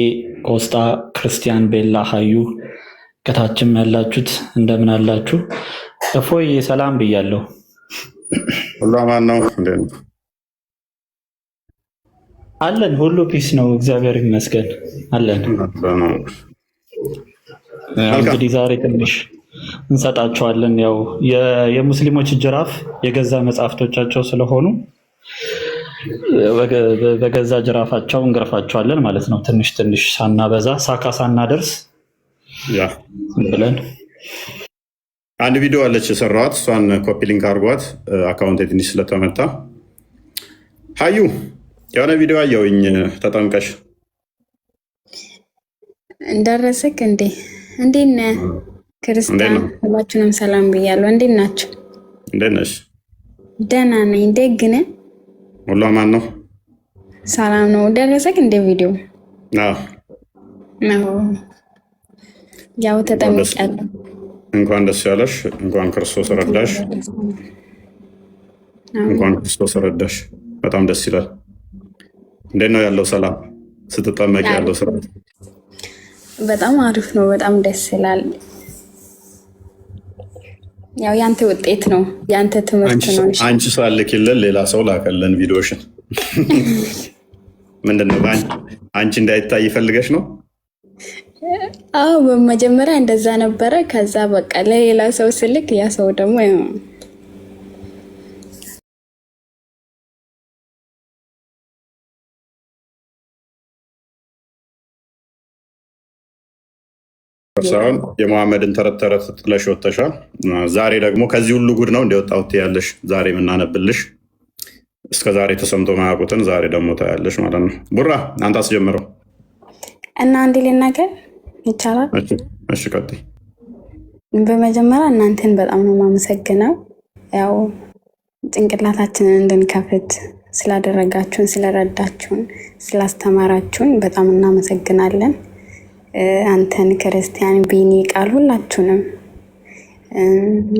S7: ቆስጣ፣ ክርስቲያን፣ ቤላ፣ ሀዩ ከታችም ያላችሁት እንደምን አላችሁ? እፎዬ ሰላም ብያለሁ።
S8: ሁሉ አማን ነው? እንዴት ነው?
S7: አለን፣ ሁሉ ፒስ ነው፣ እግዚአብሔር ይመስገን አለን። እንግዲህ ዛሬ ትንሽ እንሰጣቸዋለን። ያው የሙስሊሞች ጅራፍ የገዛ መጽሐፍቶቻቸው ስለሆኑ በገዛ ጅራፋቸው እንገርፋቸዋለን ማለት ነው። ትንሽ ትንሽ ሳናበዛ ሳካ ሳናደርስ ብለን
S8: አንድ ቪዲዮ አለች የሰራኋት፣ እሷን ኮፒ ሊንክ አድርጓት። አካውንት ትንሽ ስለተመታ ሀዩ የሆነ ቪዲዮ አየሁኝ ተጠምቀሽ
S18: ደረሰክ እንዴ? እንዴት ነህ ክርስቲያን? ሁላችሁንም ሰላም ብያለሁ። እንዴት ናችሁ?
S8: እንዴት ነሽ?
S18: ደህና ነኝ። ደግ ነህ?
S8: ሁሉ አማን ነው?
S18: ሰላም ነው። ደረሰክ እንደ ቪዲዮ? አዎ ያው ተጠምቄያለሁ። እንኳን
S8: ደስ ያለሽ። እንኳን ክርስቶስ ረዳሽ። እንኳን ክርስቶስ ረዳሽ። በጣም ደስ ይላል። እንዴት ነው ያለው ሰላም ስትጠመቂ ያለው ስርዓት?
S18: በጣም አሪፍ ነው። በጣም ደስ ይላል። ያው ያንተ ውጤት ነው፣ ያንተ ትምህርት ነው።
S8: አንቺ ሳልክልን ሌላ ሰው ላከልን ቪዲዮሽን። ምንድነው አንቺ እንዳይታይ ፈልገሽ ነው?
S18: አዎ በመጀመሪያ እንደዛ ነበረ። ከዛ በቃ ለሌላ ሰው ስልክ ያ ሰው ደግሞ
S8: ሳይሆን የመሐመድን ተረት ተረት ጥለሽ ወጥተሻል። ዛሬ ደግሞ ከዚህ ሁሉ ጉድ ነው እንደወጣሁት ያለሽ። ዛሬ የምናነብልሽ እስከ ዛሬ ተሰምቶ ማያውቁትን ዛሬ ደግሞ ታያለሽ ማለት ነው። ቡራ አንተ አስጀምረው
S18: እና አንድ ልናገር ይቻላል?
S8: እሺ ቀጥይ።
S18: በመጀመሪያ እናንተን በጣም ነው የማመሰግነው። ያው ጭንቅላታችንን እንድንከፍት ስላደረጋችሁን፣ ስለረዳችሁን፣ ስላስተማራችሁን በጣም እናመሰግናለን። አንተን ክርስቲያን፣ ቢኒ፣ ቃል ሁላችሁንም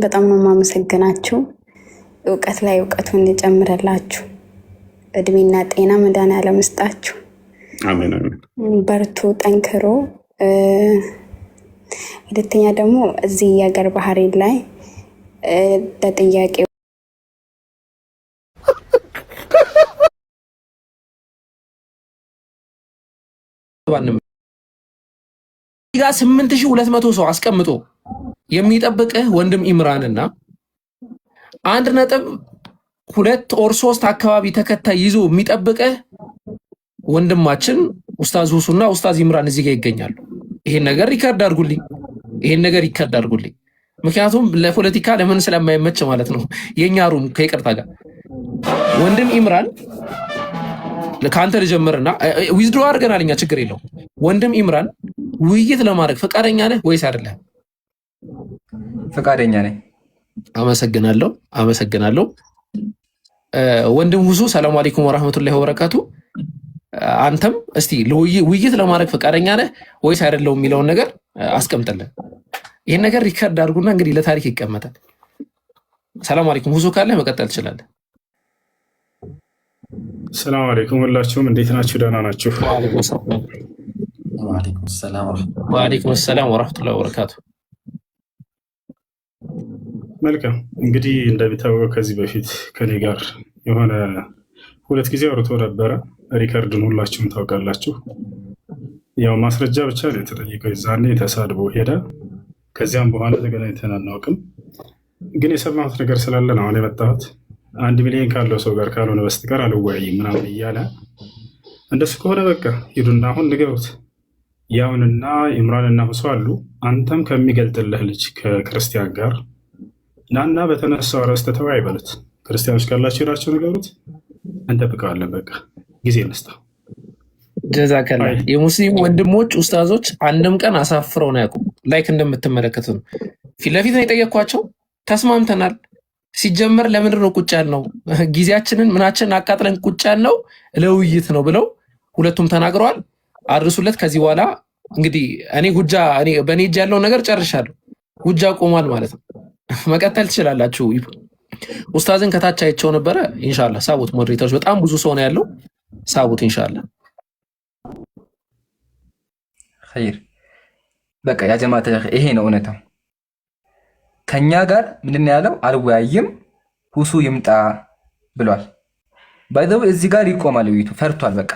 S18: በጣም ነው የማመሰግናችሁ። እውቀት ላይ እውቀቱን እንጨምረላችሁ፣ እድሜና ጤና መድኃኒዓለም ይስጣችሁ።
S8: አሜን አሜን።
S18: በርቱ፣ ጠንክሮ። ሁለተኛ ደግሞ እዚህ የሀገር ባህሬን ላይ ለጥያቄ
S2: ጋ 8200 ሰው አስቀምጦ የሚጠብቅህ ወንድም ኢምራንና 1.2 ኦር 3 አካባቢ ተከታይ ይዞ የሚጠብቅህ ወንድማችን ኡስታዝ ሁሱና ኡስታዝ ኢምራን እዚህ ጋር ይገኛሉ። ይሄን ነገር ሪከርድ አድርጉልኝ። ምክንያቱም ለፖለቲካ ለምን ስለማይመች ማለት ነው። የኛ ሩም ከይቅርታ ጋር ወንድም ኢምራን ከአንተ ልጀምርና ዊዝድሮ አድርገናል እኛ ችግር የለው። ወንድም ኢምራን ውይይት ለማድረግ ፈቃደኛ ነህ ወይስ አይደለም?
S3: ፈቃደኛ ነኝ።
S2: አመሰግናለሁ። ወንድም ሁሱ ሰላም አለይኩም ወራህመቱላሂ ወበረካቱ። አንተም እስቲ ውይይት ለማድረግ ፈቃደኛ ነህ ወይስ አይደለም የሚለውን ነገር አስቀምጥልን። ይሄን ነገር ሪከርድ አድርጉና እንግዲህ ለታሪክ ይቀመጣል። ሰላም አለይኩም ሁሱ ካለ መቀጠል ትችላለህ።
S4: ሰላም አለይኩም ሁላችሁም እንዴት ናችሁ? ደህና ናችሁ?
S2: ወአለይኩም ሰላም ወራህመቱላሂ ወበረካቱ።
S4: መልካም እንግዲህ እንደሚታወቀው ከዚህ በፊት ከኔ ጋር የሆነ 2 ጊዜ አውርቶ ነበረ። ሪከርድን ሁላችሁም ታውቃላችሁ። ያው ማስረጃ ብቻ ነው የተጠየቀው። ዛኔ ተሳድቦ ሄደ። ከዚያም በኋላ ተገናኝተን አናውቅም። ግን የሰማሁት ነገር ስላለ ነው አሁን የመጣሁት። 1 ሚሊዮን ካለው ሰው ጋር ካልሆነ በስተቀር አልወያይም ምናምን እያለ እንደሱ ከሆነ በቃ ሂዱና አሁን ንገሩት። ያውንና ኢምራንና ሁሱ አሉ። አንተም ከሚገልጥልህ ልጅ ከክርስቲያን ጋር ናና በተነሳው ርዕስ ተወያይ በሉት። ክርስቲያኖች ካላችሁ ሄዳችሁ ንገሩት። እንጠብቀዋለን። በቃ ጊዜ እንስጠው።
S2: ጀዛከላ። የሙስሊም ወንድሞች ኡስታዞች አንድም ቀን አሳፍረው ነው ያውቁ። ላይክ እንደምትመለከቱ ነው። ፊት ለፊት ነው የጠየኳቸው። ተስማምተናል። ሲጀመር ለምንድን ነው ቁጭ ያልነው? ጊዜያችንን ምናችንን አቃጥለን ቁጭ ያልነው ለውይይት ነው ብለው ሁለቱም ተናግረዋል። አድርሱለት። ከዚህ በኋላ እንግዲህ እኔ በእኔ እጅ ያለውን ነገር ጨርሻለሁ። ሁጃ ቆሟል ማለት ነው። መቀጠል ትችላላችሁ። ኡስታዝን ከታች አይቼው ነበረ። ኢንሻአላህ ሳቡት። ሞዴሬተሮች በጣም ብዙ ሰው ነው ያለው። ሳቡት ኢንሻአላህ።
S3: ኸይር በቃ ያ ጀማዓ ይሄ ነው እውነታው። ከኛ ጋር ምንድን ያለው አልወያይም፣ ሁሱ ይምጣ ብሏል። ባይዘው እዚህ ጋር ይቆማል ውይይቱ። ፈርቷል። በቃ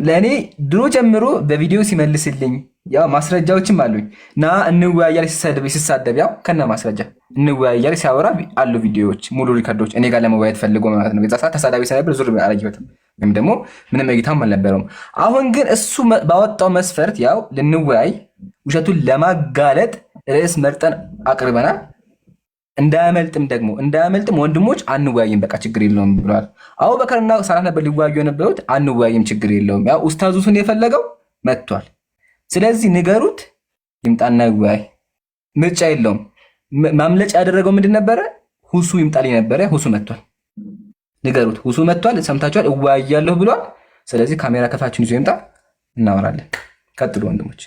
S3: ለእኔ ድሮ ጀምሮ በቪዲዮ ሲመልስልኝ ያው ማስረጃዎችም አሉኝ። ና እንወያያል ሲሳደብ ያው ከነ ማስረጃ እንወያያል ሲያወራ አሉ ቪዲዮዎች፣ ሙሉ ሪከርዶች እኔ ጋር ለመወያየት ፈልጎ ማለት ነው። የዛ ሰዓት ተሳዳቢ ስለነበር ዙር አላየሁትም ወይም ደግሞ ምንም እይታም አልነበረውም። አሁን ግን እሱ ባወጣው መስፈርት ያው ልንወያይ ውሸቱን ለማጋለጥ ርዕስ መርጠን አቅርበናል። እንዳያመልጥም ወንድሞች አንወያይም በቃ ችግር የለውም ብለዋል። አቡበከርና ሰላት ነበር ሊወያዩ የነበሩት። አንወያይም ችግር የለውም ያው ኡስታዙን የፈለገው መጥቷል። ስለዚህ ንገሩት ይምጣና ይወያይ። ምርጫ የለውም። ማምለጫ ያደረገው ምንድን ነበረ? ሁሱ ይምጣልኝ ነበረ። ሁሱ መጥቷል። ንገሩት ሁሱ መጥቷል፣ ሰምታችኋል፣ እወያያለሁ ብሏል። ስለዚህ ካሜራ ከፋችን ይዞ ይምጣ፣ እናወራለን። ቀጥሉ ወንድሞች።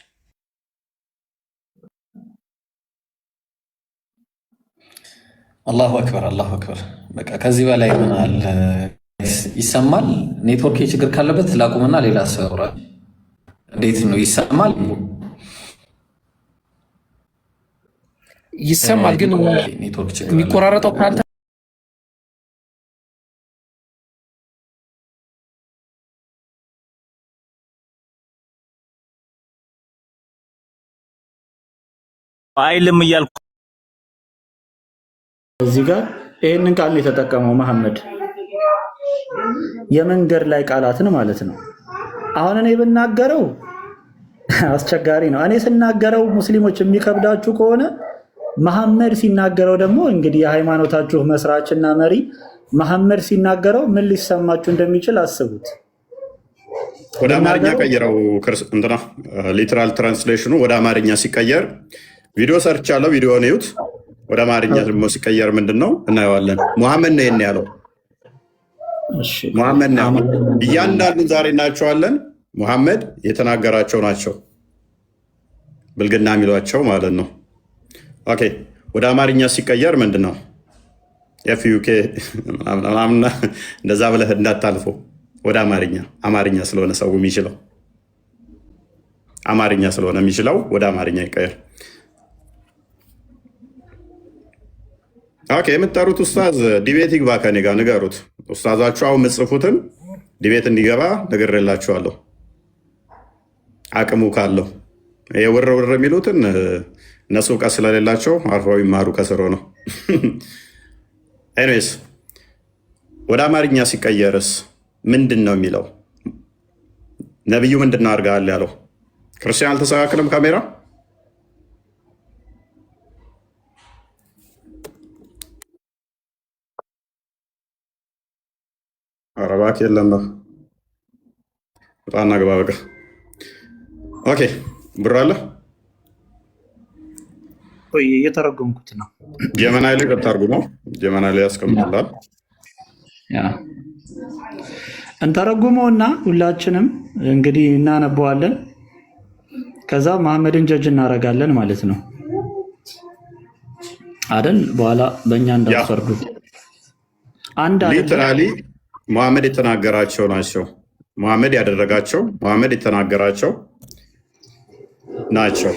S5: አላሁ አክበር አላሁ አክበር። በቃ ከዚህ በላይ ምን አለ? ይሰማል? ኔትወርክ ችግር ካለበት ላቁምና ሌላ ሰው ያወራል። እንዴት ነው ይሰማል?
S2: ይሰማል ግን የሚቆራረጠው ካንተ
S6: አይልም እያልኩ
S7: እዚህ ጋር ይሄንን ቃል የተጠቀመው መሐመድ የመንገድ ላይ ቃላትን ማለት ነው። አሁን እኔ ብናገረው አስቸጋሪ ነው። እኔ ስናገረው ሙስሊሞች የሚከብዳችሁ ከሆነ መሐመድ ሲናገረው ደግሞ እንግዲህ የሃይማኖታችሁ መስራችና መሪ መሐመድ ሲናገረው ምን ሊሰማችሁ እንደሚችል አስቡት።
S8: ወደ አማርኛ ቀይረው እንትና ሊትራል ትራንስሌሽኑ ወደ አማርኛ ሲቀየር ቪዲዮ ሰርቻለሁ። ቪዲዮውን እዩት። ወደ አማርኛ ደግሞ ሲቀየር ምንድን ነው እናየዋለን። ሙሐመድ ነው ይሄን ያለው። ሙሐመድ ነው እያንዳንዱን ዛሬ እናያቸዋለን። ሙሐመድ የተናገራቸው ናቸው፣ ብልግና የሚሏቸው ማለት ነው። ኦኬ ወደ አማርኛ ሲቀየር ምንድን ነው ኤፍዩኬ እንደዛ ብለህ እንዳታልፈው። ወደ አማርኛ ስለሆነ ሰው የሚችለው አማርኛ ስለሆነ የሚችለው ወደ አማርኛ ይቀየር። ኦኬ የምትጠሩት ኡስታዝ ዲቤት ይግባ ከኔ ጋር ንገሩት። ኡስታዛችሁ አሁን የምትጽፉትን ዲቤት እንዲገባ ነግሬላችኋለሁ። አቅሙ ካለው ውር ውር የሚሉትን እነሱ እውቀት ስለሌላቸው አርፈው ይማሩ ከስሮ ነው። ኤኒዌይስ ወደ አማርኛ ሲቀየርስ ምንድን ነው የሚለው? ነቢዩ ምንድን ነው አድርገሃል ያለው? ክርስቲያን አልተስተካከለም ካሜራ አረባክ የለም በጣም ግባ በቃ ኦኬ ብር አለ
S7: እየተረጎምኩት ነው።
S8: ጀመናይ ላይ ቀጣርጉ ነው። ጀመናይ ላይ ያስቀምጣል።
S7: እንተረጉመውና ሁላችንም እንግዲህ እናነበዋለን። ከዛ መሐመድን ጀጅ እናደርጋለን ማለት ነው አይደል? በኋላ በእኛ እንዳትፈርዱ።
S8: ሊትራሊ መሐመድ የተናገራቸው ናቸው። መሐመድ ያደረጋቸው መሐመድ የተናገራቸው ናቸው።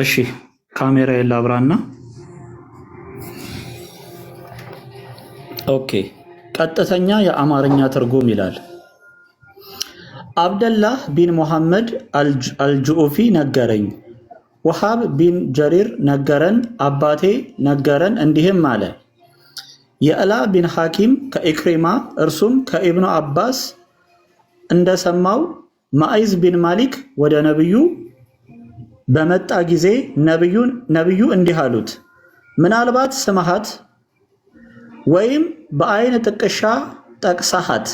S7: እሺ ካሜራ የላብራና ኦኬ ቀጥተኛ የአማርኛ ትርጉም ይላል። አብደላህ ቢን ሙሐመድ አልጁኡፊ ነገረኝ፣ ወሃብ ቢን ጀሪር ነገረን፣ አባቴ ነገረን እንዲህም አለ። የዕላ ቢን ሐኪም ከኢክሪማ እርሱም ከኢብኑ አባስ እንደሰማው ማኢዝ ቢን ማሊክ ወደ ነብዩ በመጣ ጊዜ ነብዩ እንዲህ አሉት፣ ምናልባት ስማሃት ወይም በአይን ጥቅሻ ጠቅሳሃት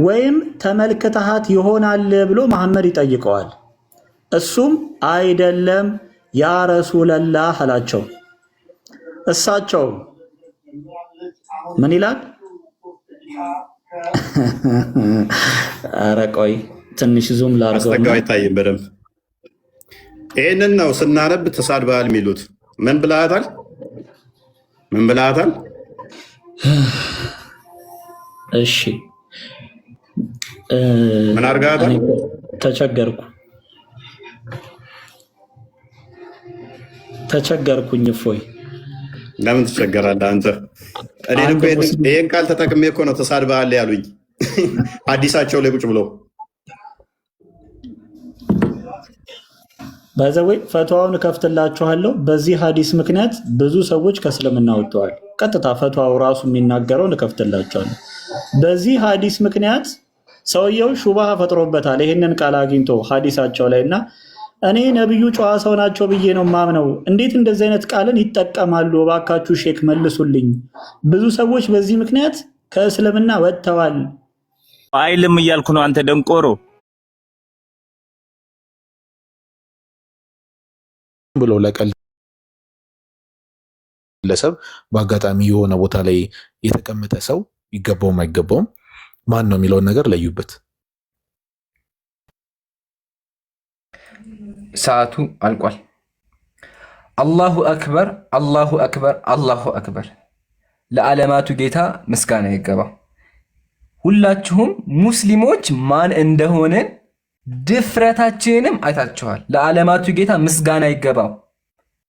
S7: ወይም ተመልክተሃት ይሆናል ብሎ መሐመድ ይጠይቀዋል። እሱም አይደለም ያ ረሱለላህ አላቸው። እሳቸው ምን ይላል? ኧረ ቆይ ትንሽ ዙም ላድርገው።
S8: አስጠጋው አይታይም በደንብ። ይህንን ነው ስናነብ ተሳድበሃል የሚሉት። ምን ብለሃታል? ምን ብለሃታል?
S7: እሺ
S8: ምን አድርጋታል?
S7: ተቸገርኩኝ። እፎይ
S8: ለምን ትቸገራለህ አንተ? እኔን እኮ ይሄን ቃል ተጠቅሜ እኮ ነው ተሳድበሃል ያሉኝ አዲሳቸው ላይ ቁጭ ብለው።
S7: በዘወይ ፈትዋውን እከፍትላችኋለሁ። በዚህ ሀዲስ ምክንያት ብዙ ሰዎች ከእስልምና ወጥተዋል። ቀጥታ ፈትዋው ራሱ የሚናገረውን እከፍትላችኋለሁ። በዚህ ሀዲስ ምክንያት ሰውየው ሹባሃ ፈጥሮበታል። ይህንን ቃል አግኝቶ ሀዲሳቸው ላይ እና እኔ ነብዩ ጨዋ ሰው ናቸው ብዬ ነው ማምነው። እንዴት እንደዚህ አይነት ቃልን ይጠቀማሉ? እባካችሁ ሼክ መልሱልኝ። ብዙ ሰዎች በዚህ ምክንያት ከእስልምና ወጥተዋል።
S6: አይልም እያልኩ ነው አንተ ደንቆሮ
S9: ብሎ ለቀል ግለሰብ በአጋጣሚ የሆነ ቦታ ላይ የተቀመጠ ሰው ይገባውም አይገባውም ማን ነው የሚለውን ነገር ለዩበት።
S3: ሰዓቱ አልቋል። አላሁ አክበር፣ አላሁ አክበር፣ አላሁ አክበር። ለዓለማቱ ጌታ ምስጋና ይገባ። ሁላችሁም ሙስሊሞች ማን እንደሆነን ድፍረታችንንም አይታችኋል። ለዓለማቱ ጌታ ምስጋና ይገባው።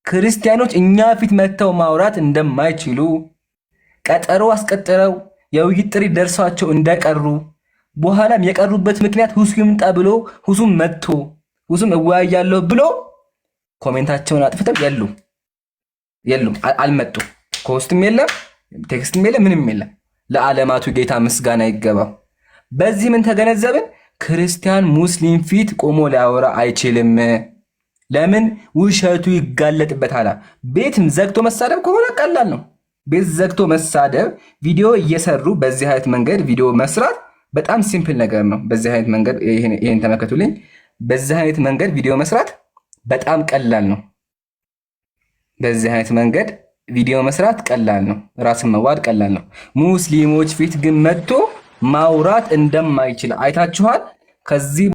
S3: ክርስቲያኖች እኛ ፊት መጥተው ማውራት እንደማይችሉ ቀጠሮ አስቀጥረው የውይይት ጥሪ ደርሷቸው እንደቀሩ በኋላም የቀሩበት ምክንያት ሁሱ ይምጣ ብሎ ሁሱም መጥቶ ሁሱም እወያያለሁ ብሎ ኮሜንታቸውን አጥፍተው የሉም አልመጡም። ኮስትም የለም ቴክስትም የለም ምንም የለም። ለዓለማቱ ጌታ ምስጋና ይገባው። በዚህ ምን ተገነዘብን? ክርስቲያን ሙስሊም ፊት ቆሞ ሊያወራ አይችልም። ለምን? ውሸቱ ይጋለጥበታል። ቤትም ዘግቶ መሳደብ ከሆነ ቀላል ነው። ቤት ዘግቶ መሳደብ፣ ቪዲዮ እየሰሩ በዚህ አይነት መንገድ ቪዲዮ መስራት በጣም ሲምፕል ነገር ነው። በዚህ አይነት መንገድ ይሄን ተመከቱልኝ። በዚህ አይነት መንገድ ቪዲዮ መስራት በጣም ቀላል ነው። በዚህ አይነት መንገድ ቪዲዮ መስራት ቀላል ነው። ራስን መዋድ ቀላል ነው። ሙስሊሞች ፊት ግን መጥቶ ማውራት እንደማይችል አይታችኋል። ከዚህ